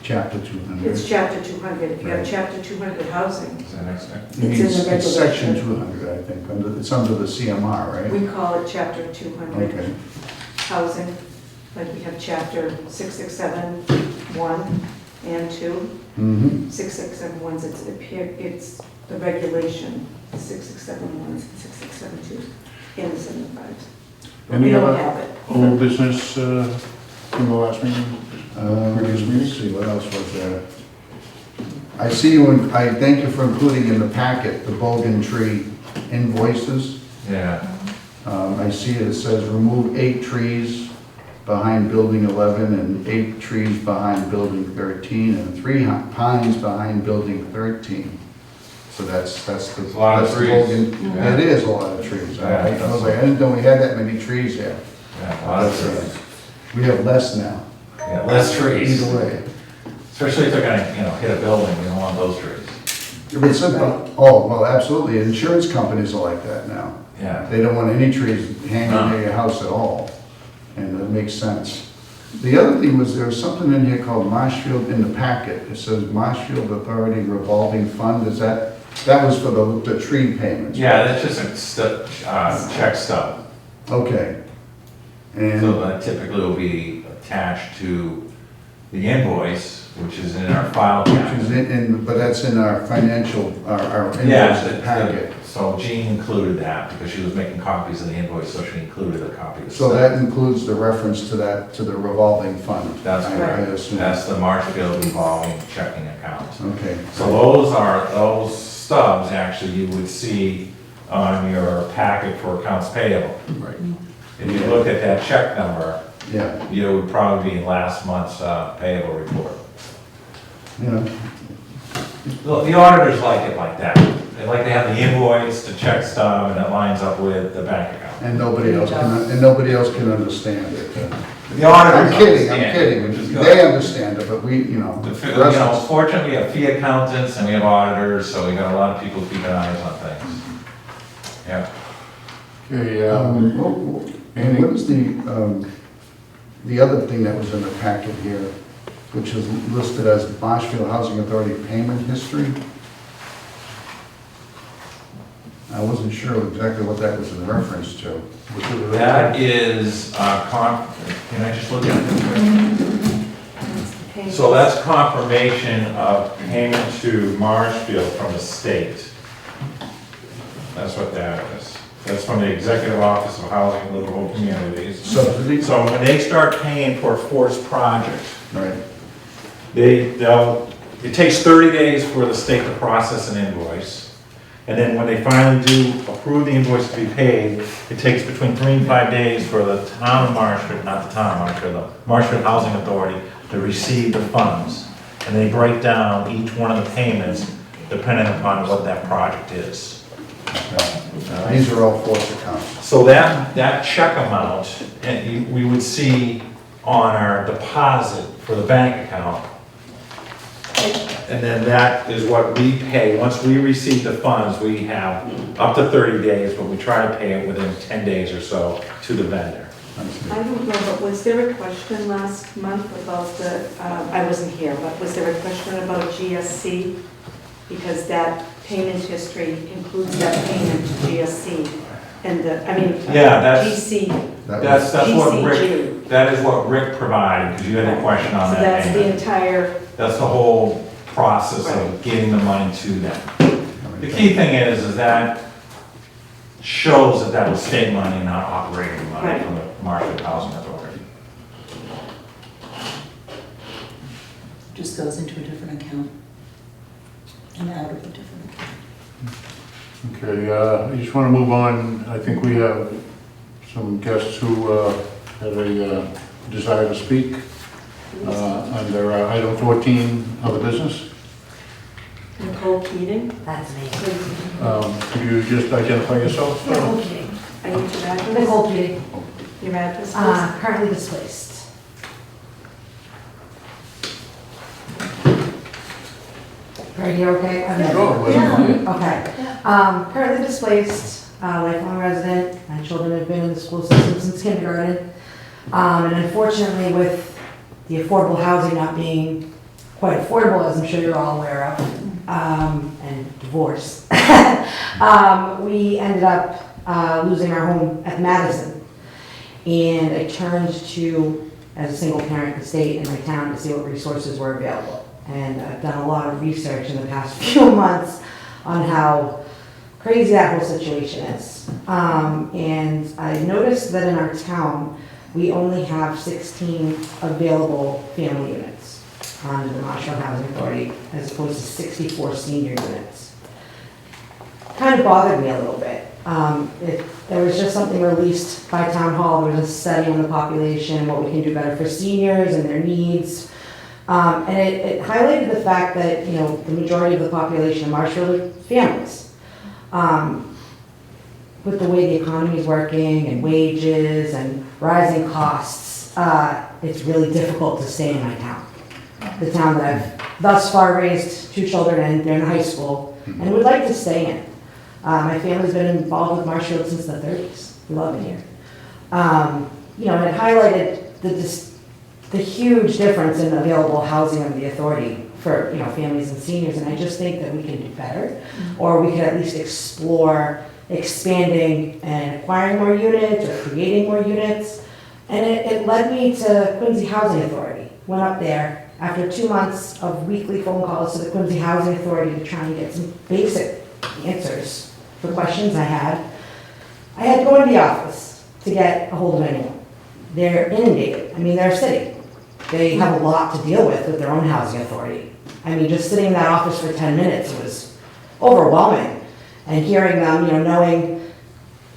[SPEAKER 5] Chapter
[SPEAKER 2] it's
[SPEAKER 5] 200.
[SPEAKER 2] chapter 200. If you have
[SPEAKER 5] Right.
[SPEAKER 2] chapter 200 housing,
[SPEAKER 1] Is that next thing?
[SPEAKER 5] It
[SPEAKER 2] it's in
[SPEAKER 5] means
[SPEAKER 2] the
[SPEAKER 5] it's section
[SPEAKER 2] regulation.
[SPEAKER 5] 200, I think, it's under the CMR, right?
[SPEAKER 2] We call it chapter 200
[SPEAKER 5] Okay.
[SPEAKER 2] housing. Like we have chapter 667, 1 and 2.
[SPEAKER 5] Mm-hmm.
[SPEAKER 2] 6671, it's the regulation, 6671, 6672, and the 75. But we
[SPEAKER 3] Any
[SPEAKER 2] don't
[SPEAKER 3] other
[SPEAKER 2] have it.
[SPEAKER 3] old business from the last meeting?
[SPEAKER 5] Let's see, what else was there? I see I thank you for including in the packet the Bogan Tree invoices.
[SPEAKER 1] Yeah.
[SPEAKER 5] I see it says remove 8 trees behind building 11 and 8 trees behind building 13 and 3 pines behind building 13. So that's the.
[SPEAKER 1] It's a lot of
[SPEAKER 5] that's the
[SPEAKER 1] trees.
[SPEAKER 5] Bogan-
[SPEAKER 1] Yeah.
[SPEAKER 5] It is a lot of trees.
[SPEAKER 1] Yeah,
[SPEAKER 5] I was like, I didn't know we had that many trees there.
[SPEAKER 1] Yeah, a lot of trees.
[SPEAKER 5] We have less now.
[SPEAKER 1] Yeah, less trees.
[SPEAKER 5] Either way.
[SPEAKER 1] Especially if they're gonna, hit a building, you don't want those trees.
[SPEAKER 5] It's simple. Oh, well, absolutely. Insurance companies are like that now.
[SPEAKER 1] Yeah.
[SPEAKER 5] They don't want any trees hanging
[SPEAKER 1] No.
[SPEAKER 5] near your house at all, and it makes sense. The other thing was, there was something in here called Marshfield in the packet. It says Marshfield Authority Revolving Fund. Is that was for the tree payments?
[SPEAKER 1] Yeah, that's just a check stub.
[SPEAKER 5] Okay.
[SPEAKER 1] So
[SPEAKER 5] And,
[SPEAKER 1] that typically will be attached to the invoice, which is in our file
[SPEAKER 5] which
[SPEAKER 1] cabinet.
[SPEAKER 5] is but that's in our financial, our
[SPEAKER 1] Yeah,
[SPEAKER 5] invoice packet.
[SPEAKER 1] so Jean included that because she was making copies of the invoice, so she included a copy of the.
[SPEAKER 5] So that includes the reference to that, to the revolving fund.
[SPEAKER 1] That's
[SPEAKER 5] I
[SPEAKER 1] correct.
[SPEAKER 5] assume.
[SPEAKER 1] That's the Marshfield revolving checking account.
[SPEAKER 5] Okay.
[SPEAKER 1] So those stubs, actually, you would see on your packet for accounts payable.
[SPEAKER 5] Right.
[SPEAKER 1] If you look at that check number,
[SPEAKER 5] Yeah,
[SPEAKER 1] you would probably be in last month's payable report.
[SPEAKER 5] yeah.
[SPEAKER 1] The auditors like it like that. They like to have the invoice, the check stub, and it lines up with the bank account.
[SPEAKER 5] And nobody else can understand it.
[SPEAKER 1] The auditors
[SPEAKER 5] I'm kidding,
[SPEAKER 1] understand, which is good.
[SPEAKER 5] They understand it, but we,
[SPEAKER 1] Fortunately, we have fee accountants and we have auditors, so we got a lot of people keeping eyes on things. Yeah.
[SPEAKER 3] Okay,
[SPEAKER 5] And what is the other thing that was in the packet here, which is listed as Marshfield Housing Authority payment history? I wasn't sure exactly what that was in reference to.
[SPEAKER 1] That is, can I just look at it? So that's confirmation of payment to Marshfield from the state. That's what that is. That's from the Executive Office of Housing and Livable Communities.
[SPEAKER 5] Subsidy?
[SPEAKER 1] So when they start paying for a forced project,
[SPEAKER 5] Right.
[SPEAKER 1] they'll it takes 30 days for the state to process an invoice. And then when they finally do approve the invoice to be paid, it takes between 3 and 5 days for the town of Marshfield, not the town of Marshfield, the Marshfield Housing Authority to receive the funds. And they break down each one of the payments depending upon what that project is.
[SPEAKER 5] These are all forced accounts.
[SPEAKER 1] So that check amount, and we would see on our deposit for the bank account. And then that is what we pay. Once we receive the funds, we have up to 30 days, but we try to pay it within 10 days or so to the vendor.
[SPEAKER 2] I don't know, but was there a question last month about the, I wasn't here, but was there a question about GSC? Because that payment history includes that payment to GSC and the, I mean,
[SPEAKER 1] Yeah, that's-
[SPEAKER 2] GC.
[SPEAKER 1] That's what Rick,
[SPEAKER 2] GCG.
[SPEAKER 1] that is what Rick provided, because you had a question on
[SPEAKER 2] So
[SPEAKER 1] that
[SPEAKER 2] that's the
[SPEAKER 1] payment.
[SPEAKER 2] entire,
[SPEAKER 1] That's the whole process of
[SPEAKER 2] Right.
[SPEAKER 1] getting the money to them. The key thing is that shows that that was state money, not operating money
[SPEAKER 2] Right.
[SPEAKER 1] from the Marshfield Housing Authority.
[SPEAKER 6] Just goes into a different account and out of a different account.
[SPEAKER 3] Okay, I just want to move on. I think we have some guests who have a desire to speak under item 14 of the business.
[SPEAKER 2] Nicole Keating.
[SPEAKER 7] That's me.
[SPEAKER 3] Could you just identify yourself?
[SPEAKER 7] Nicole Keating.
[SPEAKER 2] I need your address.
[SPEAKER 7] Nicole Keating.
[SPEAKER 2] Your address, please.
[SPEAKER 7] Currently displaced. Right here, okay?
[SPEAKER 3] Sure, whatever.
[SPEAKER 7] Okay. Currently displaced, lifelong resident. My children have been in the school system since kindergarten. And unfortunately, with the affordable housing not being quite affordable, as I'm sure you're all aware of, and divorce, we ended up losing our home at Madison. And I turned to, as a single parent, the state and my town to see what resources were available. And I've done a lot of research in the past few months on how crazy that whole situation is. And I noticed that in our town, we only have 16 available family units under the Marshfield Housing Authority, as opposed to 64 senior units. Kind of bothered me a little bit. There was just something released by Town Hall. There was a study on the population, what we can do better for seniors and their needs. And it highlighted the fact that, you know, the majority of the population in Marshfield are families. With the way the economy is working and wages and rising costs, it's really difficult to stay in my town. The town that I've thus far raised 2 children in, they're in high school, and would like to stay in. My family's been involved with Marshfield since the 30s. We love it here. You know, and it highlighted the huge difference in available housing under the authority for, you know, families and seniors, and I just think that we can do better, or we could at least explore expanding and acquiring more units or creating more units. And it led me to Quincy Housing Authority. Went up there after 2 months of weekly phone calls to the Quincy Housing Authority to try and get some basic answers for questions I had. I had to go into the office to get a hold of anyone. They're inundated. I mean, they're a city. They have a lot to deal with their own housing authority. I mean, just sitting in that office for 10 minutes was overwhelming. And hearing them, you know, knowing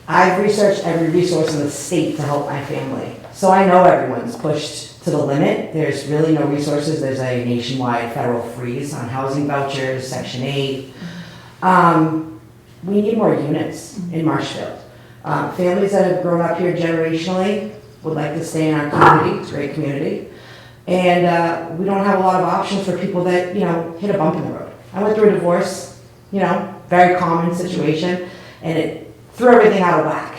[SPEAKER 7] I've researched every resource in the state to help my family. So I know everyone's pushed to the limit. There's really no resources. There's a nationwide federal freeze on housing vouchers, Section 8. We need more units in Marshfield. Families that have grown up here generationally would like to stay in our community. It's a great community. And we don't have a lot of options for people that, you know, hit a bump in the road. I went through a divorce, you know, very common situation, and it threw everything out of whack.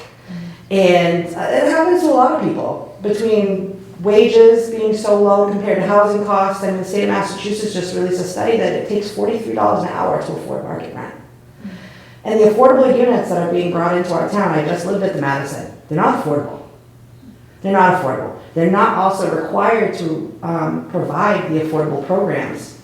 [SPEAKER 7] And it happens to a lot of people, between wages being so low compared to housing costs. I mean, the state of Massachusetts just released a study that it takes $43 an hour to afford market rent. And the affordable units that are being brought into our town, I just lived at the Madison, they're not affordable. They're not affordable. They're not also required to provide the affordable programs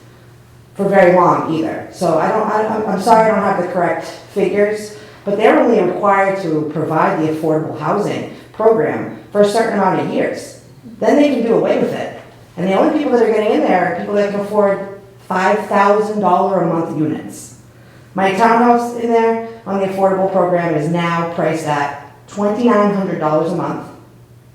[SPEAKER 7] for very long either. So I'm sorry I don't have the correct figures, but they're only required to provide the affordable housing program for a certain amount of years. Then they can do away with it. And the only people that are getting in there are people that can afford $5,000 a month units. My townhouse in there on the affordable program is now priced at $2,900 a month,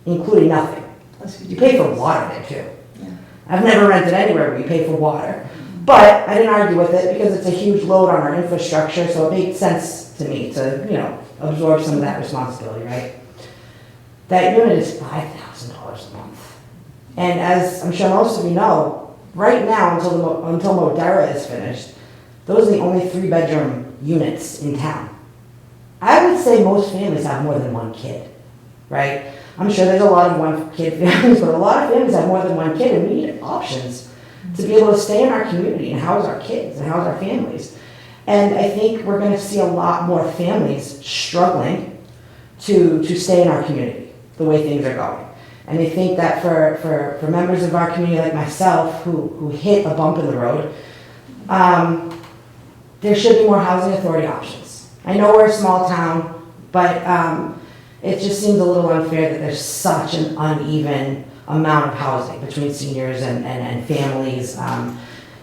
[SPEAKER 7] including nothing.
[SPEAKER 6] Plus
[SPEAKER 7] You pay for water there too.
[SPEAKER 6] Yeah.
[SPEAKER 7] I've never rented anywhere where you pay for water. But I didn't argue with it because it's a huge load on our infrastructure, so it made sense to me to, absorb some of that responsibility, right? That unit is $5,000 a month. And as I'm sure most of you know, right now, until Modera is finished, those are the only 3-bedroom units in town. I would say most families have more than one kid, right? I'm sure there's a lot of one-kid families, but a lot of families have more than one kid, and we need options to be able to stay in our community and house our kids and house our families. And I think we're gonna see a lot more families struggling to stay in our community, the way things are going. And I think that for members of our community like myself who hit a bump in the road, there should be more housing authority options. I know we're a small town, but it just seems a little unfair that there's such an uneven amount of housing between seniors and families.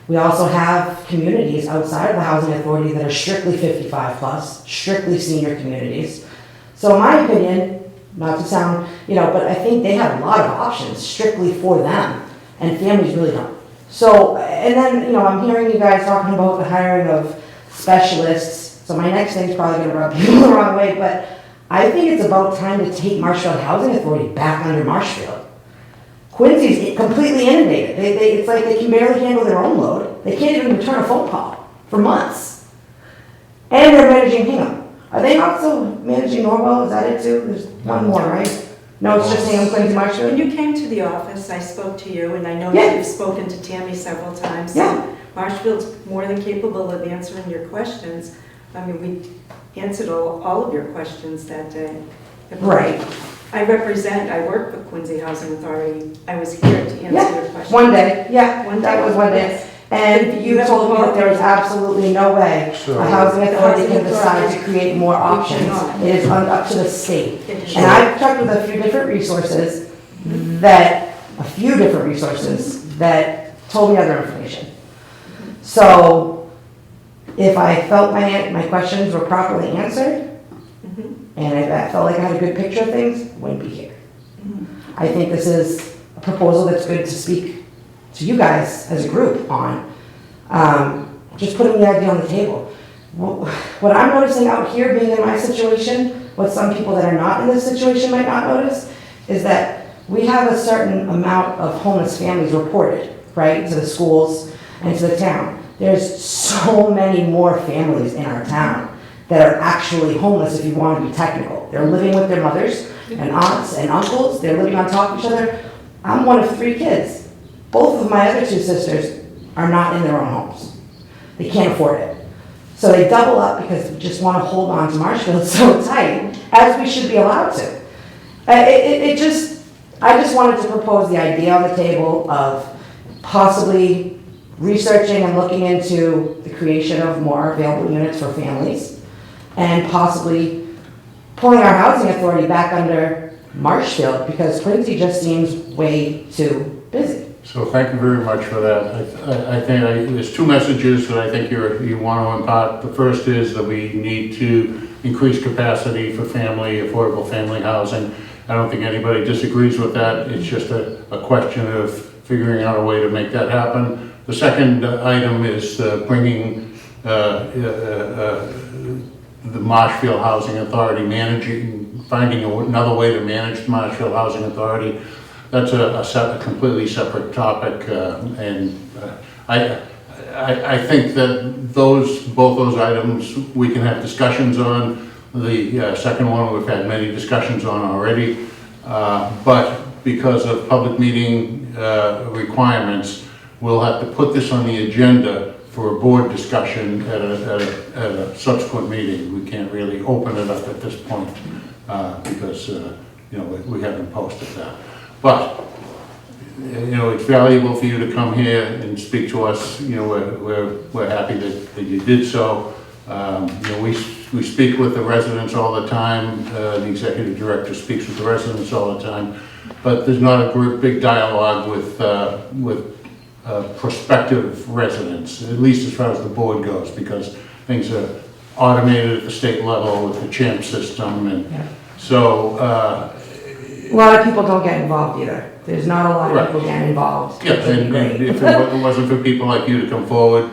[SPEAKER 7] We also have communities outside of the housing authority that are strictly 55 plus, strictly senior communities. So in my opinion, not to sound, but I think they have a lot of options strictly for them, and families really don't. So, and then, I'm hearing you guys talking about the hiring of specialists. So my next thing's probably gonna rub people the wrong way, but I think it's about time to take Marshfield Housing Authority back under Marshfield. Quincy's completely inundated. It's like they can barely handle their own load. They can't even return a phone call for months. And they're managing Hingham. Are they also managing Norwell? Is that it too? There's one more, right? No, it's just Hingham, Quincy,
[SPEAKER 2] When
[SPEAKER 7] Marshfield?
[SPEAKER 2] you came to the office, I spoke to you, and I know
[SPEAKER 7] Yeah.
[SPEAKER 2] you've spoken to Tammy several times.
[SPEAKER 7] Yeah.
[SPEAKER 2] Marshfield's more than capable of answering your questions. I mean, we answered all of your questions that day.
[SPEAKER 7] Right.
[SPEAKER 2] I work with Quincy Housing Authority. I was here to answer
[SPEAKER 7] Yeah,
[SPEAKER 2] your questions.
[SPEAKER 7] one day, yeah,
[SPEAKER 2] One
[SPEAKER 7] that
[SPEAKER 2] day,
[SPEAKER 7] was one day.
[SPEAKER 2] yes.
[SPEAKER 7] And you told me that there is absolutely no way
[SPEAKER 5] So-
[SPEAKER 7] a housing authority can
[SPEAKER 2] The housing
[SPEAKER 7] decide
[SPEAKER 2] authority-
[SPEAKER 7] to create more options.
[SPEAKER 2] cannot.
[SPEAKER 7] It is up to the state.
[SPEAKER 2] It is.
[SPEAKER 7] And I've checked with a few different resources that told me other information. So if I felt my questions were properly answered,
[SPEAKER 2] Mhm.
[SPEAKER 7] and I felt like I had a good picture of things, I wouldn't be here. I think this is a proposal that's good to speak to you guys as a group on. Just putting the idea on the table. What I'm noticing out here, being in my situation, what some people that are not in this situation might not notice, is that we have a certain amount of homeless families reported, right, to the schools and to the town. There's so many more families in our town that are actually homeless, if you want to be technical. They're living with their mothers and aunts and uncles. They're living on top of each other. I'm one of 3 kids. Both of my other 2 sisters are not in their own homes. They can't afford it. So they double up because we just want to hold on to Marshfield so tight, as we should be allowed to. I just wanted to propose the idea on the table of possibly researching and looking into the creation of more available units for families, and possibly pulling our housing authority back under Marshfield, because Quincy just seems way too busy.
[SPEAKER 3] So thank you very much for that. I think there's 2 messages that I think you want to impart. The first is that we need to increase capacity for affordable family housing. I don't think anybody disagrees with that. It's just a question of figuring out a way to make that happen. The second item is bringing the Marshfield Housing Authority finding another way to manage the Marshfield Housing Authority. That's a completely separate topic, and I think that both those items we can have discussions on. The second one we've had many discussions on already, but because of public meeting requirements, we'll have to put this on the agenda for a board discussion at a subsequent meeting. We can't really open it up at this point because we haven't posted that. But it's valuable for you to come here and speak to us. We're happy that you did so. We speak with the residents all the time. The executive director speaks with the residents all the time. But there's not a big dialogue with prospective residents, at least as far as the board goes, because things are automated at the state level with the CHAMP system, and
[SPEAKER 7] Yeah.
[SPEAKER 3] so,
[SPEAKER 7] A lot of people don't get involved either. There's not a lot of
[SPEAKER 3] Right.
[SPEAKER 7] people getting involved.
[SPEAKER 3] yeah,
[SPEAKER 7] which would be
[SPEAKER 3] and
[SPEAKER 7] great.
[SPEAKER 3] if it wasn't for people like you to come forward,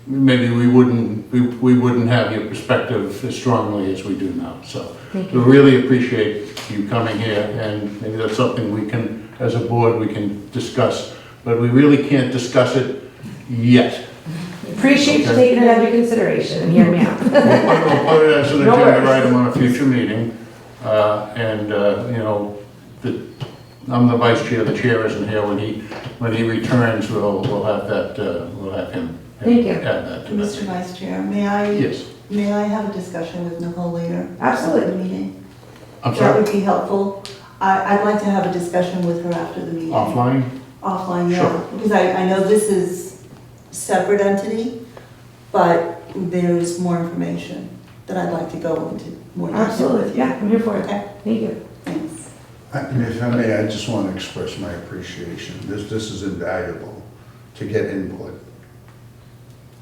[SPEAKER 3] maybe we wouldn't have your perspective as strongly as we do now, so.
[SPEAKER 7] Thank
[SPEAKER 3] We
[SPEAKER 7] you.
[SPEAKER 3] really appreciate you coming here, and maybe that's something we can, as a board, we can discuss, but we really can't discuss it yet.
[SPEAKER 7] Appreciate you taking it under consideration and hearing me out.
[SPEAKER 3] We'll put it as an
[SPEAKER 7] No
[SPEAKER 3] agenda
[SPEAKER 7] worries.
[SPEAKER 3] item on a future meeting, I'm the vice chair, the chair isn't here, when he returns, we'll have that, we'll have him
[SPEAKER 7] Thank you.
[SPEAKER 3] add that to
[SPEAKER 6] Mr.
[SPEAKER 3] that.
[SPEAKER 6] Vice Chair,
[SPEAKER 3] Yes,
[SPEAKER 6] may I have a discussion with Nicole later?
[SPEAKER 7] Absolutely.
[SPEAKER 6] After the meeting?
[SPEAKER 3] I'm
[SPEAKER 6] That
[SPEAKER 3] sorry,
[SPEAKER 6] would be helpful. I'd like to have a discussion with her after the meeting.
[SPEAKER 3] offline?
[SPEAKER 6] Offline, yeah.
[SPEAKER 3] Sure.
[SPEAKER 6] Because I know this is separate entity, but there's more information that I'd like to go into more detail with
[SPEAKER 7] Absolutely,
[SPEAKER 6] you.
[SPEAKER 7] yeah, I'm here for it.
[SPEAKER 6] Okay,
[SPEAKER 7] Thank you.
[SPEAKER 6] thanks.
[SPEAKER 5] If I may, I just want to express my appreciation. This is invaluable to get input.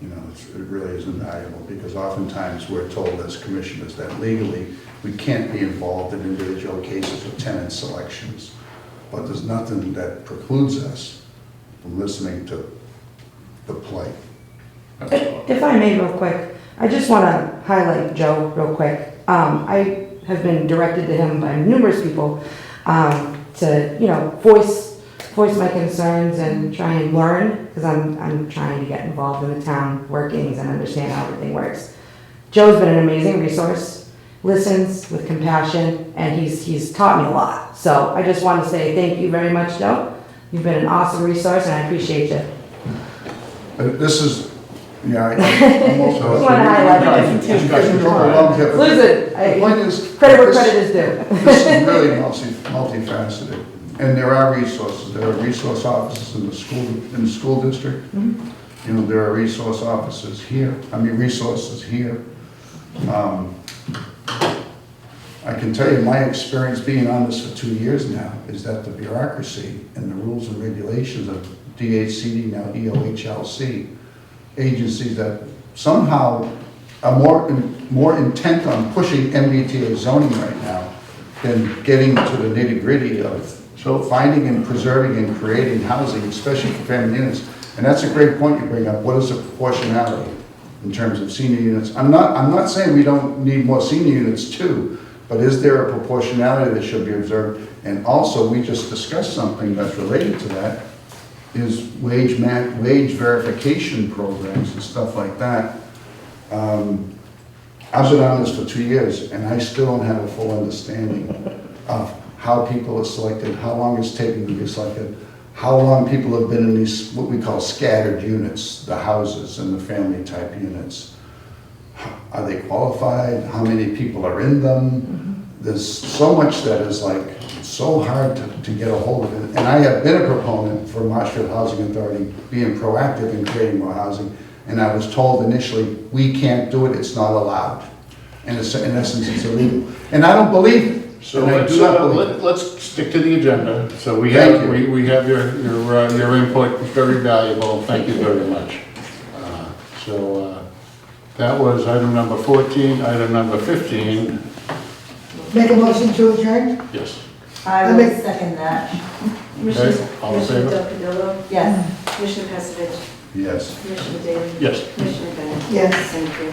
[SPEAKER 5] You know, it really is invaluable, because oftentimes we're told as commissioners that legally we can't be involved in individual cases or tenant selections. But there's nothing that precludes us from listening to the plight.
[SPEAKER 7] If I may, real quick, I just want to highlight Joe real quick. I have been directed to him by numerous people to, voice my concerns and try and learn, because I'm trying to get involved in the town workings and understand how everything works. Joe's been an amazing resource, listens with compassion, and he's taught me a lot. So I just want to say thank you very much, Joe. You've been an awesome resource, and I appreciate you.
[SPEAKER 5] But this is, yeah, I'm also.
[SPEAKER 7] Just wanna highlight it.
[SPEAKER 5] Discussion prolonged here, but
[SPEAKER 7] Listen,
[SPEAKER 5] the point is.
[SPEAKER 7] credit where
[SPEAKER 5] this-
[SPEAKER 7] credit is due.
[SPEAKER 5] This is really multifaceted, and there are resources. There are resource offices in the school district. You know, there are resources here. I can tell you, my experience being on this for 2 years now is that the bureaucracy and the rules and regulations of DHCD, now EOHLC, agencies that somehow are more intent on pushing MBTA zoning right now than getting to the nitty-gritty of finding and preserving and creating housing, especially for family units. And that's a great point you bring up. What is the proportionality in terms of senior units? I'm not saying we don't need more senior units too, but is there a proportionality that should be observed? And also, we just discussed something that's related to that, is wage verification programs and stuff like that. I've been on this for 2 years, and I still don't have a full understanding of how people are selected, how long it's taken to be selected, how long people have been in these, what we call scattered units, the houses and the family type units. Are they qualified? How many people are in them? There's so much that is like so hard to get a hold of it. And I have been a proponent for Marshfield Housing Authority being proactive in creating more housing. And I was told initially, we can't do it, it's not allowed. And it's, in essence, it's illegal. And I don't believe it.
[SPEAKER 3] So
[SPEAKER 5] And I do not believe it.
[SPEAKER 3] let's stick to the agenda. So we
[SPEAKER 5] Thank
[SPEAKER 3] have,
[SPEAKER 5] you.
[SPEAKER 3] we have your input, it's very valuable, thank you very much. That was item number 14, item number 15,
[SPEAKER 4] Make a motion to adjourn?
[SPEAKER 3] yes.
[SPEAKER 6] I will second that.
[SPEAKER 2] Commissioner
[SPEAKER 3] all in favor?
[SPEAKER 2] Delpidillo,
[SPEAKER 6] Yes.
[SPEAKER 2] Commissioner Passadich,
[SPEAKER 5] Yes.
[SPEAKER 2] Commissioner Daly,
[SPEAKER 3] Yes.
[SPEAKER 2] Commissioner Bennett.
[SPEAKER 4] Yes.
[SPEAKER 2] Thank you.